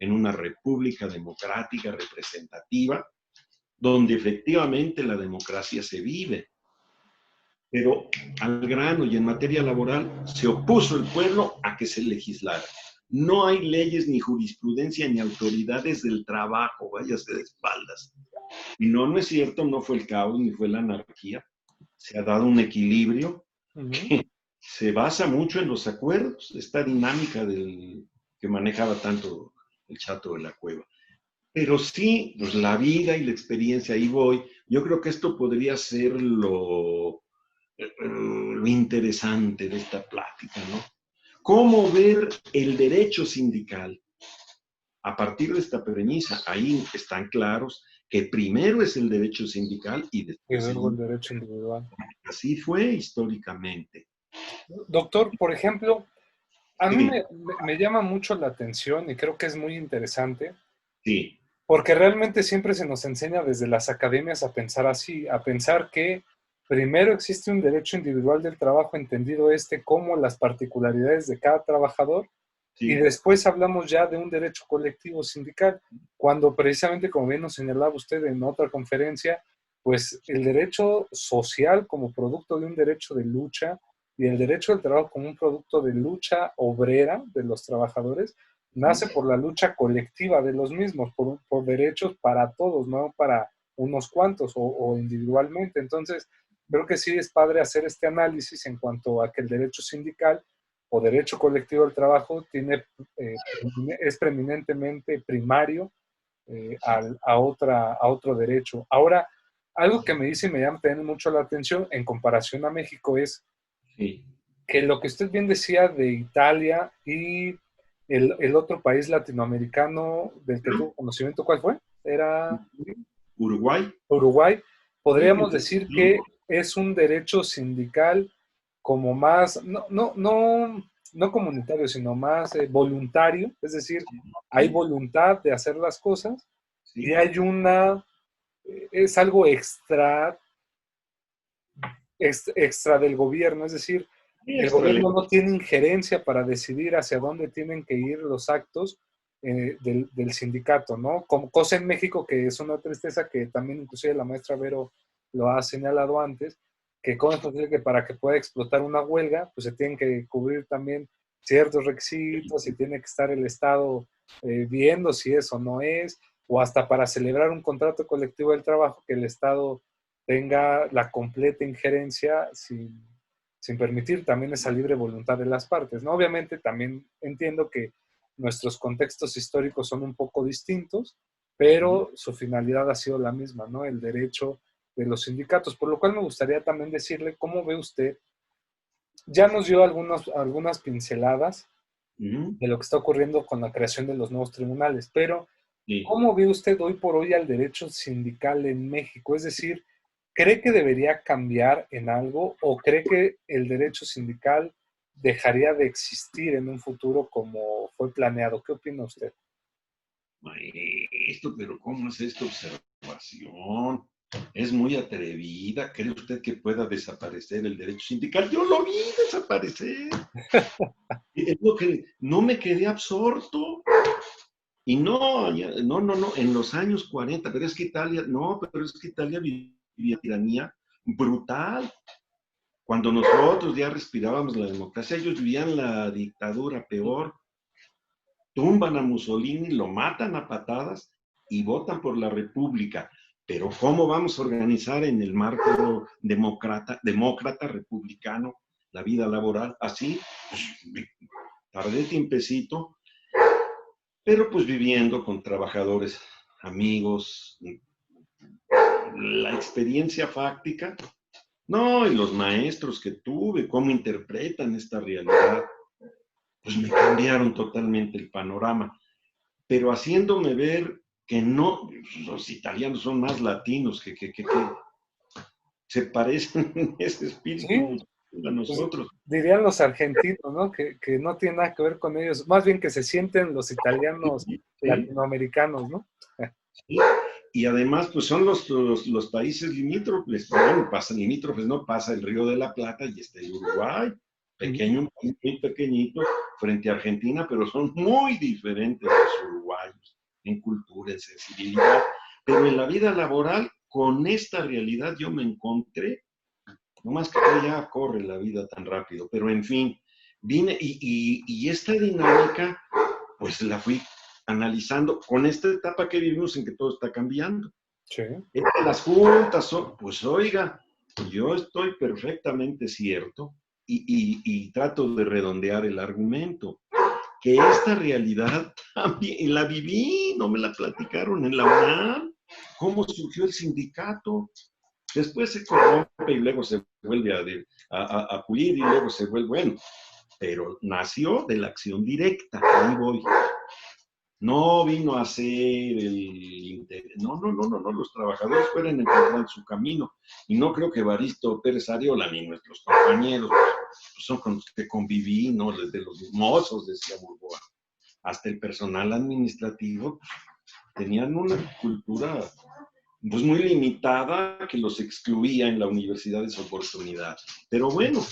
en una república democrática representativa, donde efectivamente la democracia se vive. Pero al grano y en materia laboral se opuso el pueblo a que se legislara. No hay leyes, ni jurisprudencia, ni autoridades del trabajo, váyase de espaldas. Y no, no es cierto, no fue el caos, ni fue la anarquía. Se ha dado un equilibrio que se basa mucho en los acuerdos, esta dinámica que manejaba tanto el Chato de la Cueva. Pero sí, pues la vida y la experiencia, ahí voy. Yo creo que esto podría ser lo interesante de esta plática, ¿no? ¿Cómo ver el derecho sindical? A partir de esta premisa, ahí están claros que primero es el derecho sindical y Y después luego el... el derecho individual. Así fue históricamente. Doctor, por ejemplo, a mí Sí, me llama mucho la atención y creo que es muy interesante, sí, porque realmente siempre se nos enseña desde las academias a pensar así, a pensar que primero existe un derecho individual del trabajo, entendido como las particularidades de cada trabajador, y sí. después hablamos ya de un derecho colectivo sindical, cuando precisamente, como bien nos señalaba usted en otra conferencia, pues el derecho social como producto de un derecho de lucha y el derecho del trabajo como un producto de lucha obrera de los trabajadores, nace por la lucha colectiva de los mismos, por derechos para todos, no para unos cuantos o individualmente. Entonces, creo que sí es padre hacer este análisis en cuanto a que el derecho sindical o derecho colectivo del trabajo es preeminentemente primario a otro derecho. Ahora, algo que me dice y me llama también mucho la atención en comparación a México es Sí. que lo que usted bien decía de Italia y el otro país latinoamericano del que tuvo conocimiento, ¿cuál fue? Era Uruguay. Uruguay. Sí, Podríamos decir que es un derecho sindical como más, no comunitario, sino más voluntario, es decir, hay sí, voluntad de hacer las cosas y sí. hay es algo extra del gobierno, es decir, Sí, el gobierno no tiene injerencia para decidir hacia dónde tienen que ir los actos del sindicato, ¿no? Como cosa en México que es una tristeza que también inclusive la maestra Vero lo ha señalado antes, que cómo es posible que para que pueda explotar una huelga, pues se tienen que cubrir también ciertos requisitos y tiene que estar el Estado viendo si eso no es, o hasta para celebrar un contrato colectivo del trabajo que el Estado tenga la completa injerencia sin permitir también esa libre voluntad de las partes, ¿no? Obviamente también entiendo que nuestros contextos históricos son un poco distintos, pero su finalidad ha sido la misma, ¿no? El derecho de los sindicatos, por lo cual me gustaría también decirle cómo ve usted, ya nos dio algunas pinceladas de lo que está ocurriendo con la creación de los nuevos tribunales, pero Sí. ¿cómo ve usted hoy por hoy al derecho sindical en México? Es decir, ¿cree que debería cambiar en algo o cree que el derecho sindical dejaría de existir en un futuro como fue planeado? ¿Qué opina usted? Maestro, pero ¿cómo es esta observación? Es muy atrevida. ¿Cree usted que pueda desaparecer el derecho sindical? Yo lo vi desaparecer. Es lo que no me quedé absorto. Y no, en los años 40, pero es que Italia, no, pero es que Italia vivía tiranía brutal. Cuando nosotros ya respirábamos la democracia, ellos vivían la dictadura peor. Tumban a Mussolini, lo matan a patadas y votan por la República. Pero ¿cómo vamos a organizar en el marco demócrata republicano la vida laboral? Así, tardé tiempecito, pero pues viviendo con trabajadores, amigos, la experiencia fáctica, no, y los maestros que tuve, cómo interpretan esta realidad, pues me cambiaron totalmente el panorama, pero haciéndome ver que no, los italianos son más latinos, que se parecen en ese espíritu Sí, a pues nosotros. dirían los argentinos, ¿no? Que no tiene nada que ver con ellos, más bien que se sienten los italianos Sí, sí, latinoamericanos, ¿no? sí. Y además, pues son los países limítrofes, bueno, pasa limítrofes, no pasa el Río de la Plata y está el Uruguay, pequeño, muy pequeñito, frente a Argentina, pero son muy diferentes los uruguayos en cultura, en sensibilidad. Pero en la vida laboral, con esta realidad yo me encontré, no más que ya corre la vida tan rápido, pero en fin, vine y esta dinámica, pues la fui analizando con esta etapa que vivimos en que todo está cambiando. Sí. Las juntas, pues oiga, yo estoy perfectamente cierto y trato de redondear el argumento, que esta realidad también la viví, no me la platicaron en la UNAM, cómo surgió el sindicato, después se corrompe y luego se vuelve a pulir y luego se vuelve, bueno, pero nació de la acción directa, ahí voy. No vino a ser no, los trabajadores pueden encontrar su camino. Y no creo que Evaristo Pérez Ariola ni nuestros compañeros, pues son con los que conviví, ¿no? Desde los mozos, decía Burgoa, hasta el personal administrativo, tenían una cultura pues muy limitada que los excluía en la universidad de su oportunidad. Pero bueno,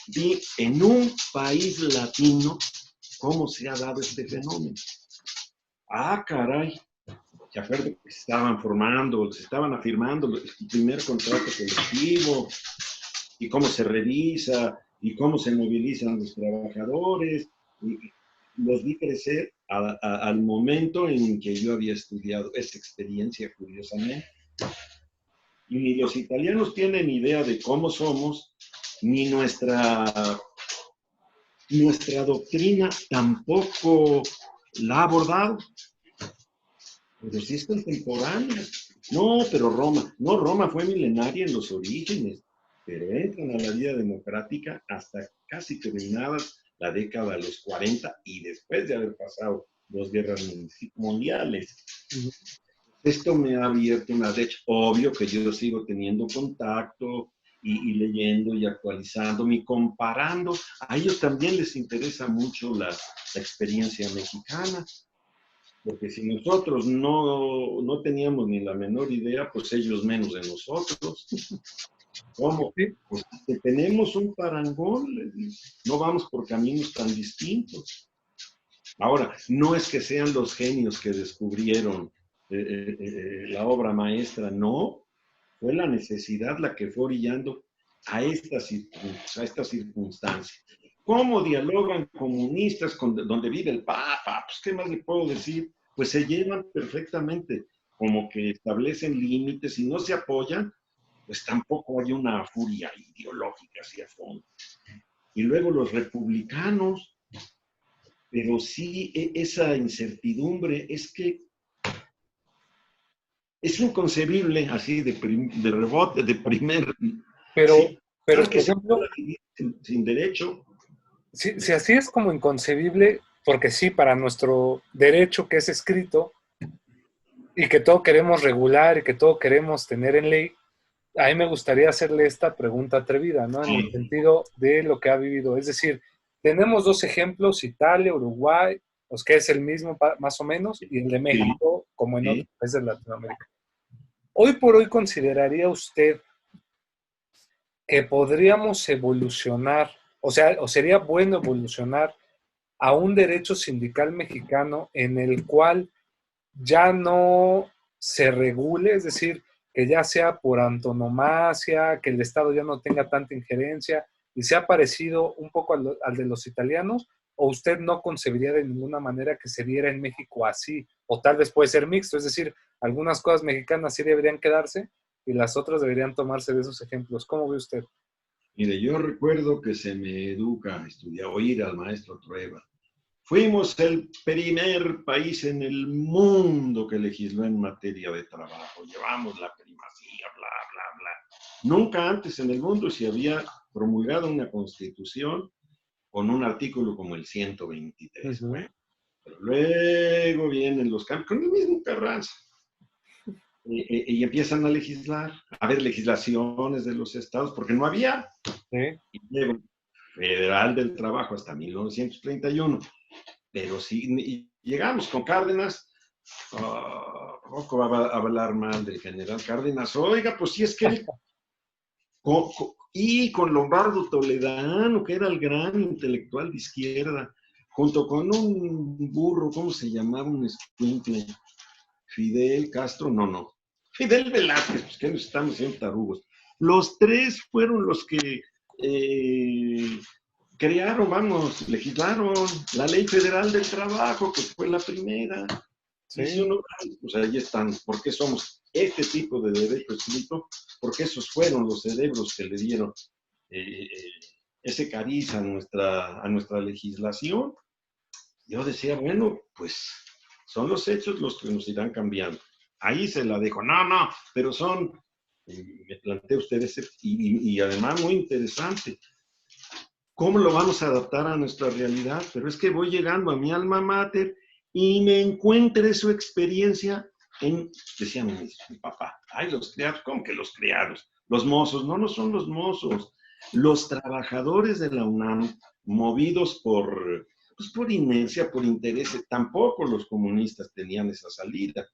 vi en un país latino cómo se ha dado este fenómeno. Ah, caray, se acuerdo que se estaban formando, se estaban afirmando el primer contrato colectivo y cómo se revisa y cómo se movilizan los trabajadores. Y los vi crecer al momento en que yo había estudiado esa experiencia, curiosamente. Y ni los italianos tienen idea de cómo somos, ni nuestra doctrina tampoco la ha abordado. Pero sí es contemporánea. No, pero Roma fue milenaria en los orígenes, pero entran a la vida democrática hasta casi terminadas la década de los 40 y después de haber pasado 2 guerras mundiales. Esto me ha abierto una brecha. Obvio que yo sigo teniendo contacto y leyendo y actualizando y comparando. A ellos también les interesa mucho la experiencia mexicana. Porque si nosotros no teníamos ni la menor idea, pues ellos menos de nosotros. ¿Cómo? Pues tenemos un parangón, no vamos por caminos tan distintos. Ahora, no es que sean los genios que descubrieron la obra maestra, no, fue la necesidad la que fue orillando a estas circunstancias. ¿Cómo dialogan comunistas donde vive el Papa? Pues, ¿qué más le puedo decir? Pues se llevan perfectamente, como que establecen límites y no se apoyan, pues tampoco hay una furia ideológica hacia fondo. Y luego los republicanos, pero sí esa incertidumbre, es que es inconcebible así de rebote, de primer. Pero, sí, pero que por ejemplo, sin derecho. Si así es como inconcebible, porque sí, para nuestro derecho que es escrito y que todo queremos regular y que todo queremos tener en ley, a mí me gustaría hacerle esta pregunta atrevida, ¿no? En el sentido de lo que ha vivido. Es decir, tenemos 2 ejemplos, Italia, Uruguay, pues que es el mismo más o menos, y el de México, como en otros países de Latinoamérica. Hoy por hoy, ¿consideraría usted que podríamos evolucionar, o sería bueno evolucionar a un derecho sindical mexicano en el cual ya no se regule, es decir, que ya sea por antonomasia, que el Estado ya no tenga tanta injerencia y sea parecido un poco al de los italianos? ¿O usted no concebiría de ninguna manera que se diera en México así? O tal vez puede ser mixto, es decir, algunas cosas mexicanas sí deberían quedarse y las otras deberían tomarse de esos ejemplos. ¿Cómo ve usted? Mire, yo recuerdo que se me educa a estudiar, oír al maestro Trueba. Fuimos el primer país en el mundo que legisló en materia de trabajo. Llevamos la primacía, bla, bla, bla. Nunca antes en el mundo se había promulgado una constitución con un artículo como el 123. Bueno, pero luego vienen los cambios, con el mismo Carranza. Y empiezan a legislar, a haber legislaciones de los estados, porque no había. Y luego, Federal del Trabajo hasta 1931. Pero si llegamos con Cárdenas, poco va a hablar mal del general Cárdenas. Oiga, pues si es que él, y con Lombardo Toledano, que era el gran intelectual de izquierda, junto con un burro, ¿cómo se llamaba? Un escuincle, Fidel Castro, no. Fidel Velázquez, pues que nos estamos siendo tarugos. Los tres fueron los que legislaron la Ley Federal del Trabajo, que fue la primera. Sí. Dice uno, pues ahí están, ¿por qué somos este tipo de derecho escrito? Porque esos fueron los cerebros que le dieron ese cariz a nuestra legislación. Yo decía, bueno, pues son los hechos los que nos irán cambiando. Ahí se la dejo. No, pero me plantea usted y además muy interesante. ¿Cómo lo vamos a adaptar a nuestra realidad? Pero es que voy llegando a mi alma mater y me encuentre su experiencia decía mi papá, ay, los criados, ¿cómo que los criados? Los mozos, no son los mozos. Los trabajadores de la UNAM, movidos por inercia, por interés, tampoco los comunistas tenían esa salida.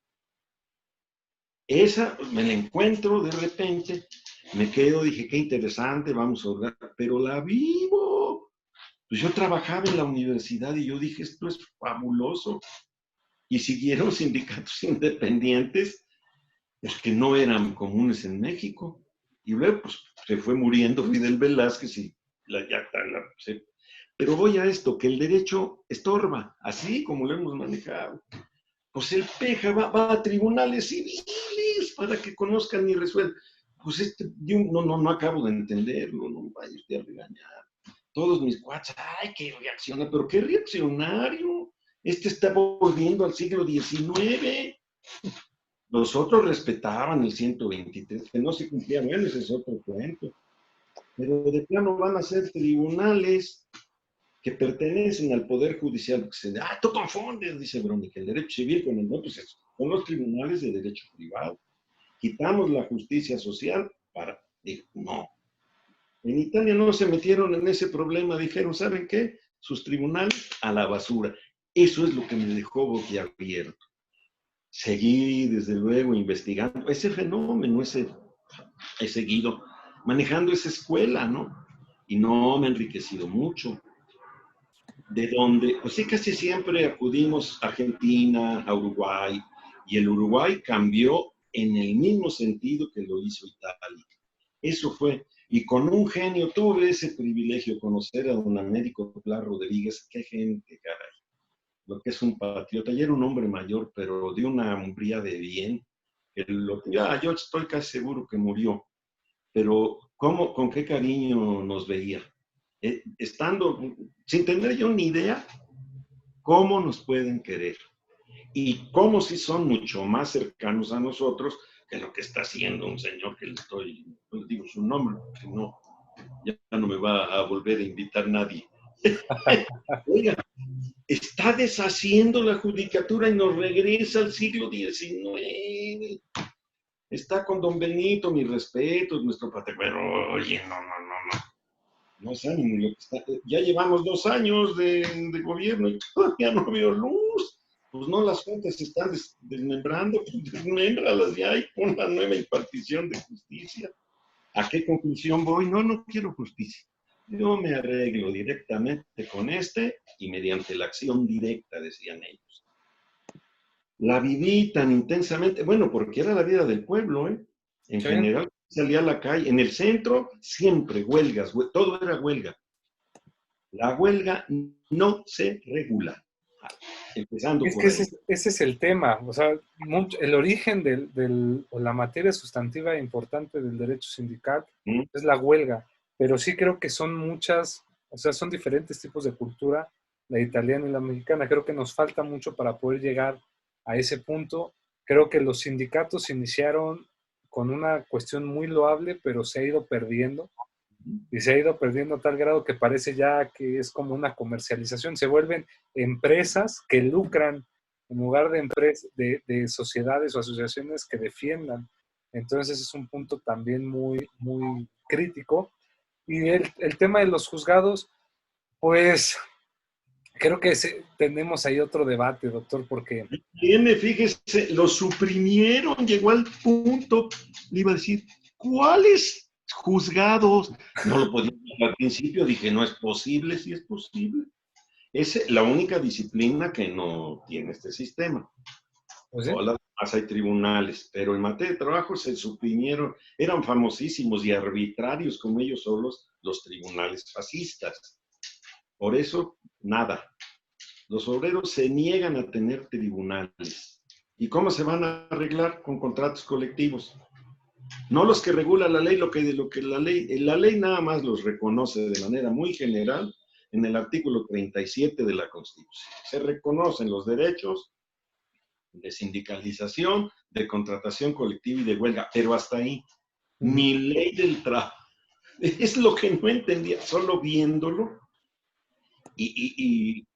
Esa me la encuentro de repente, me quedo, dije, qué interesante, vamos a hablar, pero la vivo. Pues yo trabajaba en la universidad y yo dije, esto es fabuloso. Y siguieron sindicatos independientes, pues que no eran comunes en México. Y luego, pues, se fue muriendo Fidel Velázquez y pero voy a esto, que el derecho estorba, así como lo hemos manejado. Pues el PEJA va a tribunales civiles para que conozcan y resuelvan. Pues yo no acabo de entenderlo, no vaya usted a regañar. Todos mis cuates, ay, que reacciona, pero qué reaccionario. Está volviendo al siglo XIX. Los otros respetaban el 123, que no se cumplía, bueno, ese es otro cuento. Pero de plano van a ser tribunales que pertenecen al Poder Judicial. Tú confundes, dice Verónica, el derecho civil con el otro, con los tribunales de derecho privado. Quitamos la justicia social digo, no. En Italia no se metieron en ese problema, dijeron, ¿saben qué? Sus tribunales a la basura. Eso es lo que me dejó boquiabierto. Seguí, desde luego, investigando ese fenómeno, he seguido manejando esa escuela, ¿no? Y no me ha enriquecido mucho. De donde, pues sí, casi siempre acudimos a Argentina, a Uruguay, y el Uruguay cambió en el mismo sentido que lo hizo Italia. Eso fue, y con un genio, tuve ese privilegio de conocer a don Américo Pla Rodríguez, qué gente, caray. Lo que es un patriota, y era un hombre mayor, pero de una hombría de bien. Yo estoy casi seguro que murió, pero con qué cariño nos veía. Estando, sin tener yo ni idea, cómo nos pueden querer. Y cómo si son mucho más cercanos a nosotros que lo que está haciendo un señor que no le digo su nombre, porque no, ya no me va a volver a invitar nadie. Oiga, está deshaciendo la judicatura y nos regresa al siglo XIX. Está con don Benito, mis respetos, nuestro patrimonio. Pero, oye, no. No saben lo que está. Ya llevamos 2 años de gobierno y todavía no veo luz. Pues no, las fuentes se están desmembrando, pues desmémbralas ya y pon la nueva impartición de justicia. ¿A qué conclusión voy? No quiero justicia. Yo me arreglo directamente con y mediante la acción directa, decían ellos. La viví tan intensamente, bueno, porque era la vida del pueblo, ¿eh? En general, salía a la calle, en el centro, siempre huelgas, todo era huelga. La huelga no se regula. Empezando por ahí. Ese es el tema, o sea, el origen o la materia sustantiva importante del derecho sindical es la huelga, pero sí creo que son muchas, o sea, son diferentes tipos de cultura, la italiana y la mexicana. Creo que nos falta mucho para poder llegar a ese punto. Creo que los sindicatos iniciaron con una cuestión muy loable, pero se ha ido perdiendo. Y se ha ido perdiendo a tal grado que parece ya que es como una comercialización. Se vuelven empresas que lucran en lugar de sociedades o asociaciones que defiendan. Entonces es un punto también muy, muy crítico. Y el tema de los juzgados, pues creo que tenemos ahí otro debate, doctor, porque... Fíjese, lo suprimieron, llegó al punto, le iba a decir, ¿cuáles juzgados? No lo podía decir al principio, dije, no es posible, sí es posible. Es la única disciplina que no tiene este sistema. Pues sí. Todas las demás hay tribunales, pero en materia de trabajo se suprimieron, eran famosísimos y arbitrarios como ellos solos los tribunales fascistas. Por eso, nada. Los obreros se niegan a tener tribunales. ¿Y cómo se van a arreglar? Con contratos colectivos. No los que regula la ley, lo que la ley nada más los reconoce de manera muy general en el artículo 37 de la Constitución. Se reconocen los derechos de sindicalización, de contratación colectiva y de huelga, pero hasta ahí. Ni ley del trabajo. Es lo que no entendía, solo viéndolo.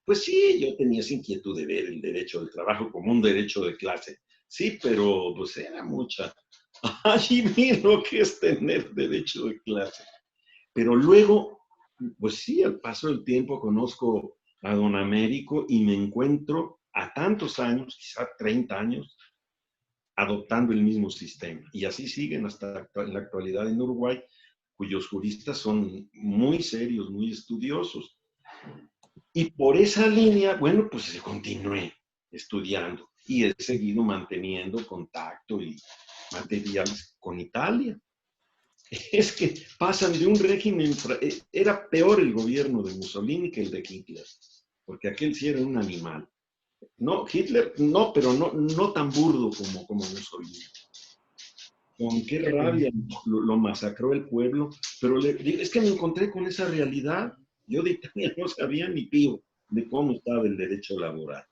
Pues sí, yo tenía esa inquietud de ver el derecho del trabajo como un derecho de clase. Sí, pero pues era mucha. Allí vi lo que es tener derecho de clase. Pero luego, pues sí, al paso del tiempo conozco a don Américo y me encuentro a tantos años, quizá 30 años, adoptando el mismo sistema. Y así siguen hasta en la actualidad en Uruguay, cuyos juristas son muy serios, muy estudiosos. Y por esa línea, bueno, pues continué estudiando y he seguido manteniendo contacto y materiales con Italia. Es que pasan de un régimen, era peor el gobierno de Mussolini que el de Hitler, porque aquel sí era un animal. No, Hitler, no, pero no tan burdo como Mussolini. Con qué rabia lo masacró el pueblo, pero es que me encontré con esa realidad. Yo de Italia no sabía ni pío de cómo estaba el derecho laboral.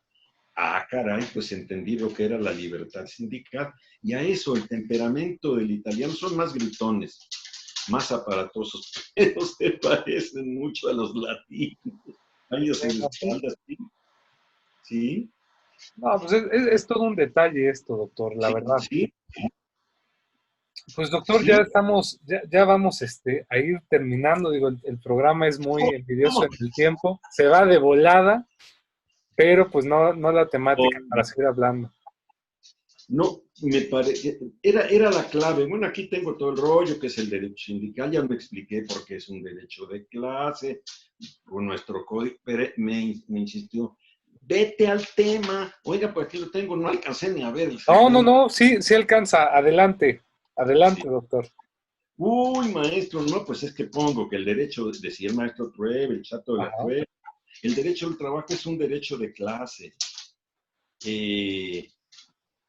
Ah, caray, pues entendí lo que era la libertad sindical. Y a eso, el temperamento del italiano son más gritones, más aparatosos, pero se parecen mucho a los latinos. Ay, a sus espaldas, ¿sí? ¿Sí? No, pues es todo un detalle esto, doctor, la Sí, verdad. sí, Pues doctor, ya sí. estamos, ya vamos a ir terminando. Digo, el programa es muy envidioso en el tiempo. Se va de volada, pero pues no la temática para seguir hablando. No, me parece, era la clave. Bueno, aquí tengo todo el rollo, que es el derecho sindical, ya me expliqué por qué es un derecho de clase, con nuestro código, pero me insistió, vete al tema. Oiga, pues aquí lo tengo, no alcancé ni a ver el segundo. No, sí alcanza. Adelante, adelante, Sí. doctor. Uy, maestro, no, pues es que pongo que el derecho, decía el maestro Trueba, el chato de la Ajá. Trueba, el derecho al trabajo es un derecho de clase. Eh,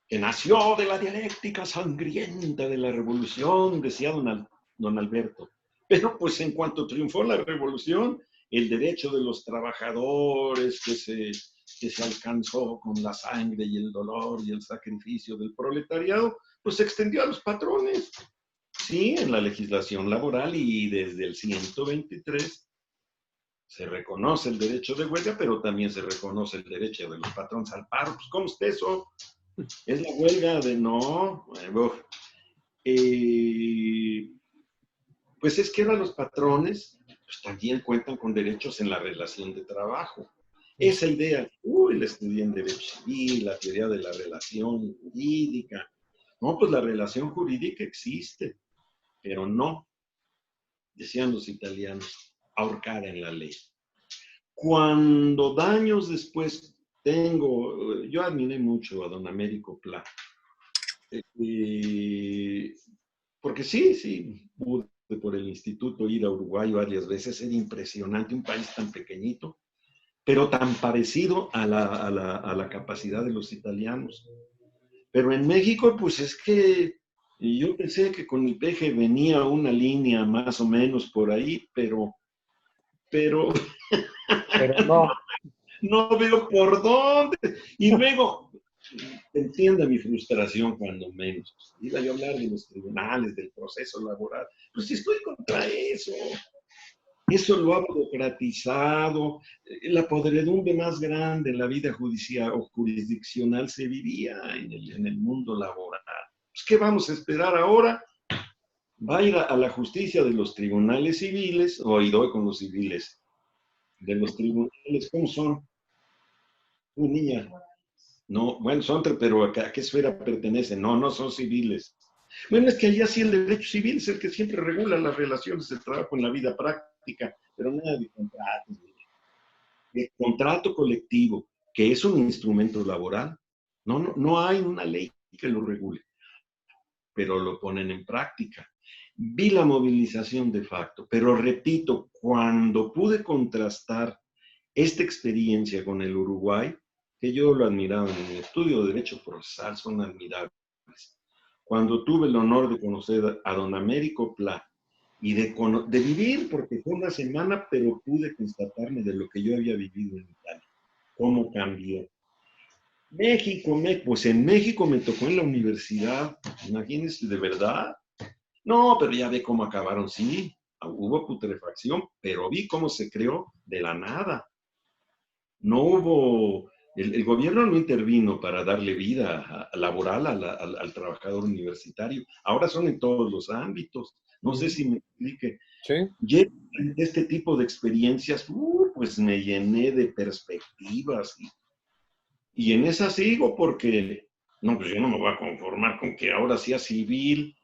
que nació de la dialéctica sangrienta de la revolución, decía don Alberto. Pero pues en cuanto triunfó la revolución, el derecho de los trabajadores que se alcanzó con la sangre y el dolor y el sacrificio del proletariado, pues se extendió a los patrones. Sí, en la legislación laboral y desde el 123 se reconoce el derecho de huelga, pero también se reconoce el derecho de los patrones al paro. Pues, ¿cómo está eso? Es la huelga de no. Eh, pues es que ahora los patrones pues también cuentan con derechos en la relación de trabajo. Esa idea, la estudié en Derecho Civil, la teoría de la relación jurídica. No, pues la relación jurídica existe, pero no, decían los italianos, ahorcada en la ley. Cuando años después yo admiré mucho a don Américo Pla, porque sí, pude por el instituto ir a Uruguay varias veces, era impresionante, un país tan pequeñito, pero tan parecido a la capacidad de los italianos. Pero en México, pues es que yo pensé que con el peje venía una línea más o menos por ahí, pero Pero no. no veo por dónde. Y luego, entienda mi frustración cuando menos. Iba yo a hablar de los tribunales, del proceso laboral. Pues si estoy contra eso. Eso lo ha burocratizado. La podredumbre más grande en la vida judicial o jurisdiccional se vivía en el mundo laboral. Pues, ¿qué vamos a esperar ahora? Va a ir a la justicia de los tribunales civiles, o iré con los civiles, de los tribunales, ¿cómo son? Niña. No, bueno, son, pero ¿a qué esfera pertenecen? No son civiles. Bueno, es que allá sí el derecho civil es el que siempre regula las relaciones de trabajo en la vida práctica, pero nada de contratos. De contrato colectivo, que es un instrumento laboral, No hay una ley que lo regule, pero lo ponen en práctica. Vi la movilización de facto, pero repito, cuando pude contrastar esta experiencia con el Uruguay, que yo lo admiraba en mi estudio de Derecho Procesal, son admirables. Cuando tuve el honor de conocer a don Américo Pla y de vivir, porque fue una semana, pero pude constatarme de lo que yo había vivido en Italia, cómo cambió. México, pues en México me tocó en la universidad, imagínense, de verdad. No, pero ya ve cómo acabaron, sí, hubo putrefacción, pero vi cómo se creó de la nada. No hubo, el gobierno no intervino para darle vida laboral al trabajador universitario. Ahora son en todos los ámbitos. No sé si me explique. Sí. Y este tipo de experiencias, pues me llené de perspectivas. Y en esa sigo porque, no, pues yo no me voy a conformar con que ahora sea civil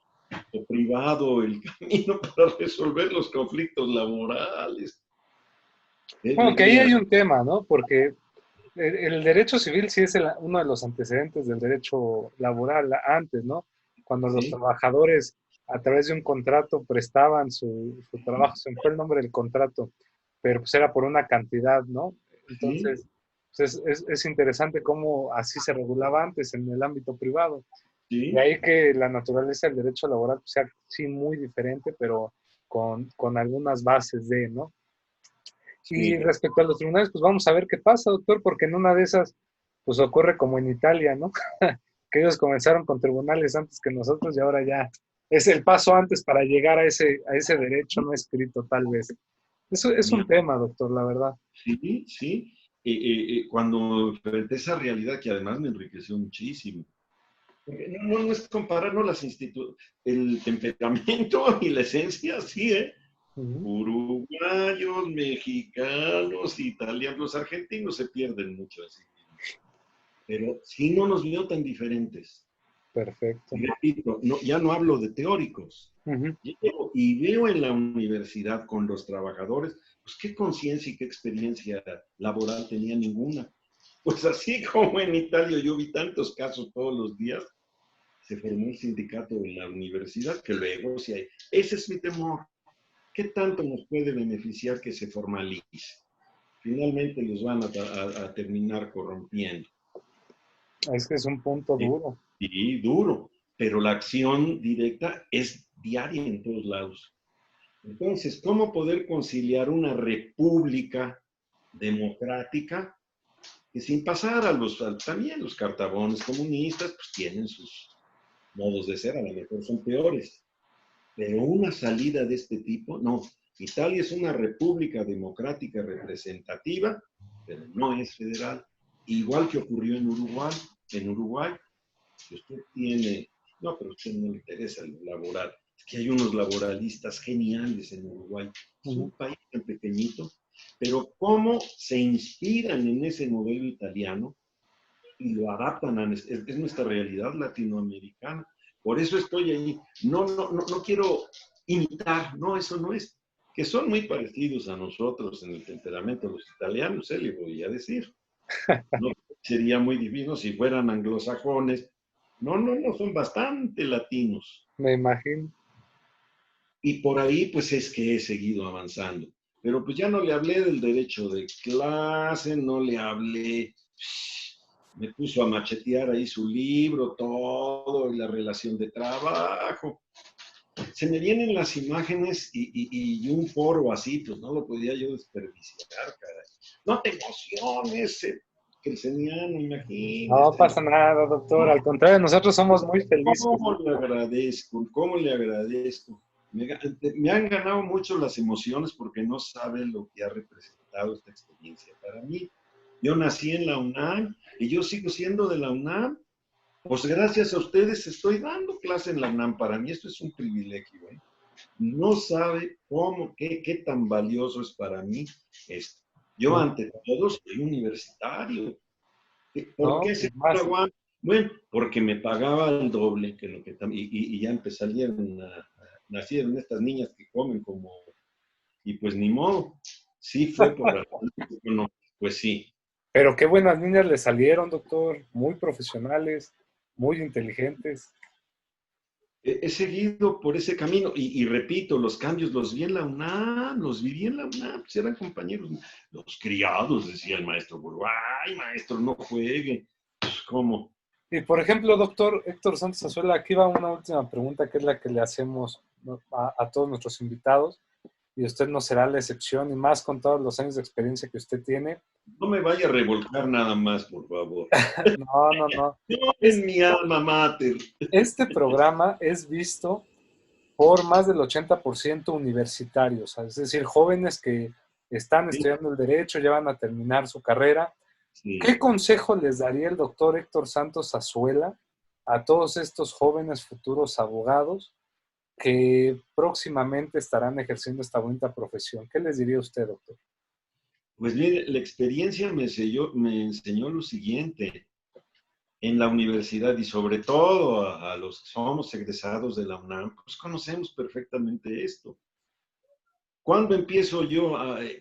o privado el camino para resolver los conflictos laborales. Bueno, que ahí hay un tema, ¿no? Porque el derecho civil sí es uno de los antecedentes del derecho laboral antes, ¿no? Cuando los Sí, trabajadores a través de un contrato prestaban su trabajo, se me fue el nombre del contrato, pero pues era por una cantidad, ¿no? sí, Entonces, pues es interesante cómo así se regulaba antes en el ámbito privado. De sí, ahí que la naturaleza del derecho laboral pues, sea sí muy diferente, pero con algunas bases de, ¿no? Y sí. respecto a los tribunales, pues vamos a ver qué pasa, doctor, porque en una de esas, pues ocurre como en Italia, ¿no? Que ellos comenzaron con tribunales antes que nosotros y ahora ya es el paso antes para llegar a ese derecho no escrito, tal vez. Eso es un tema, doctor, la verdad. Sí, sí. Cuando enfrenté esa realidad que además me enriqueció muchísimo. No es comparar, no las el temperamento y la esencia, sí, ¿eh? Uh -huh. Uruguayos, mexicanos, italianos, los argentinos se pierden mucho así. Pero sí no nos veo tan diferentes. Perfecto. Y repito, ya no hablo de teóricos. Uh -huh. Y veo en la universidad con los trabajadores, pues qué conciencia y qué experiencia laboral tenía ninguna. Pues así como en Italia yo vi tantos casos todos los días, se formó un sindicato en la universidad que luego si hay. Ese es mi temor. ¿Qué tanto nos puede beneficiar que se formalice? Finalmente los van a terminar corrompiendo. Es que es un punto ¿Sí? duro. Y duro, pero la acción directa es diaria en todos lados. Entonces, ¿cómo poder conciliar una república democrática que sin pasar también los cartabones comunistas, pues tienen sus modos de ser, a lo mejor son peores, pero una salida de este tipo, no. Italia es una república democrática representativa, pero no es federal. Igual que ocurrió en Uruguay. En Uruguay, si usted tiene, no, pero a usted no le interesa lo laboral. Es que hay unos laboralistas geniales en Uruguay. Uh Es -huh. un país tan pequeñito, pero cómo se inspiran en ese modelo italiano y lo adaptan es nuestra realidad latinoamericana. Por eso estoy ahí. No quiero imitar, no, eso no es. Que son muy parecidos a nosotros en el temperamento, los italianos, le voy a decir. No sería muy difícil si fueran anglosajones. No, son bastante latinos. Me imagino. Y por ahí, pues es que he seguido avanzando. Pero pues ya no le hablé del derecho de clase, no le hablé, me puso a machetear ahí su libro, todo, y la relación de trabajo. Se me vienen las imágenes y un foro así, pues no lo podía yo desperdiciar, caray. No te emociones, Cresceniano, No imagínese. pasa nada, doctor. Al contrario, nosotros somos muy felices. ¿Cómo le agradezco? ¿Cómo le agradezco? Me han ganado mucho las emociones porque no sabe lo que ha representado esta experiencia para mí. Yo nací en la UNAM y yo sigo siendo de la UNAM. Pues gracias a ustedes estoy dando clase en la UNAM. Para mí esto es un privilegio, ¿eh? No sabe qué tan valioso es para mí esto. Yo No, ante todo soy universitario. ¿Por no, qué se más. pagaba? Bueno, porque me pagaba el doble que lo que y ya empezarían nacieron estas niñas que comen como, y pues ni modo. Sí fue por no, pues sí. Pero qué buenas niñas le salieron, doctor, muy profesionales, muy inteligentes. He seguido por ese camino y repito, los cambios los vi en la UNAM, los viví en la UNAM, pues eran compañeros, los criados, decía el maestro Burgo, ay maestro, no juegue, pues cómo. Y por ejemplo, doctor Héctor Santos Azuela, aquí va una última pregunta que es la que le hacemos, ¿no?, a todos nuestros invitados, y usted no será la excepción, y más con todos los años de experiencia que usted tiene. No me vaya a revolcar nada más, por favor. No, no, no. No es Es- mi alma mater. este programa es visto por más del 80% universitarios, es decir, jóvenes que están Sí, estudiando el derecho, ya van a terminar su carrera. ¿Qué sí. consejo les daría el doctor Héctor Santos Azuela a todos estos jóvenes futuros abogados que próximamente estarán ejerciendo esta bonita profesión? ¿Qué les diría usted, doctor? Pues mire, la experiencia me enseñó lo siguiente. En la universidad y sobre todo a los que somos egresados de la UNAM, pues conocemos perfectamente esto. ¿Cuándo empiezo yo?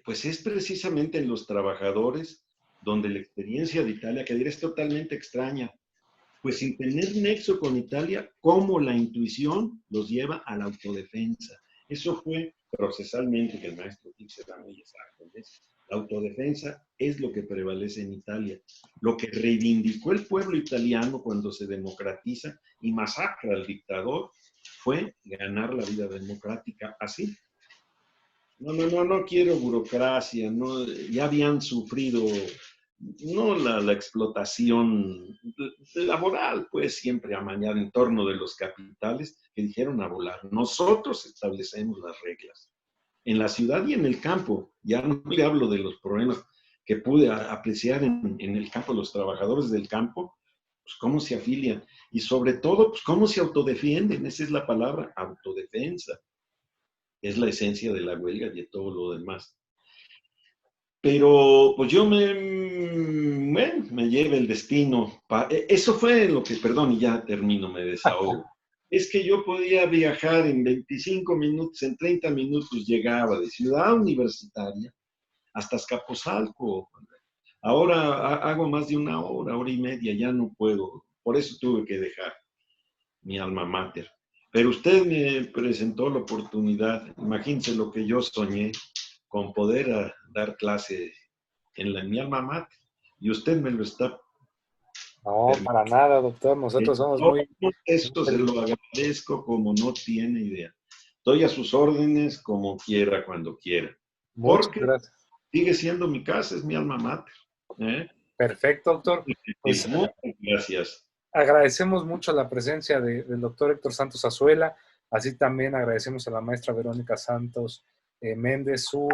Pues es precisamente en los trabajadores donde la experiencia de Italia, que diré es totalmente extraña, pues sin tener nexo con Italia, cómo la intuición los lleva a la autodefensa. Eso fue procesalmente que el maestro Tix era muy exacto. ¿Ves? La autodefensa es lo que prevalece en Italia. Lo que reivindicó el pueblo italiano cuando se democratiza y masacra al dictador fue ganar la vida democrática así. No quiero burocracia, no, ya habían sufrido no la explotación laboral, pues siempre amañada en torno de los capitales que dijeron a volar. Nosotros establecemos las reglas. En la ciudad y en el campo, ya no le hablo de los problemas que pude apreciar en el campo, los trabajadores del campo, pues cómo se afilian y sobre todo, pues cómo se autodefienden, esa es la palabra, autodefensa. Es la esencia de la huelga y de todo lo demás. Pero pues me lleva el destino. Eso fue lo que, perdón, y ya termino, me desahogo. Es que yo podía viajar en 25 minutos, en 30 minutos llegaba de Ciudad Universitaria hasta Azcapotzalco. Ahora hago más de una hora y media, ya no puedo. Por eso tuve que dejar mi alma mater. Pero usted me presentó la oportunidad, imagínese lo que yo soñé, con poder dar clase en mi alma mater. Y usted me lo está No, para permitiendo. nada, doctor. Nosotros somos muy, muy Esto se felices. lo agradezco como no tiene idea. Estoy a sus órdenes como quiera, cuando quiera. Muchas Porque gracias. sigue siendo mi casa, es mi alma mater. ¿Eh? Perfecto, doctor. Pues Muchas gracias. agradecemos mucho la presencia del doctor Héctor Santos Azuela, así también agradecemos a la maestra Verónica Santos Méndez su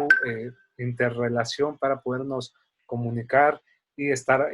interrelación para podernos comunicar y estar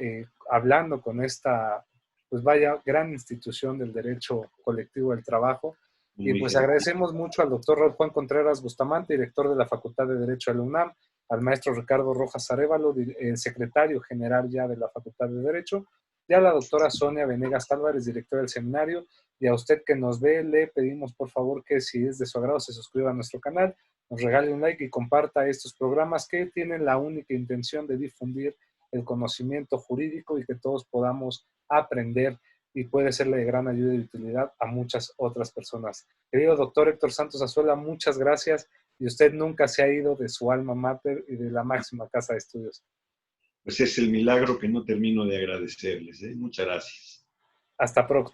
hablando con esta, pues vaya, gran institución del derecho colectivo del trabajo. Y Muy pues gentil. agradecemos mucho al doctor Raúl Juan Contreras Bustamante, director de la Facultad de Derecho de la UNAM, al maestro Ricardo Rojas Arévalo, secretario general ya de la Facultad de Derecho, y a la doctora Sonia Venegas Álvarez, directora del seminario, y a usted que nos ve, le pedimos por favor que si es de su agrado se suscriba a nuestro canal, nos regale un like y comparta estos programas que tienen la única intención de difundir el conocimiento jurídico y que todos podamos aprender y puede serle de gran ayuda y utilidad a muchas otras personas. Querido doctor Héctor Santos Azuela, muchas gracias y usted nunca se ha ido de su alma mater y de la máxima casa de estudios. Pues es el milagro que no termino de agradecerles. ¿Eh? Muchas gracias. Hasta pronto.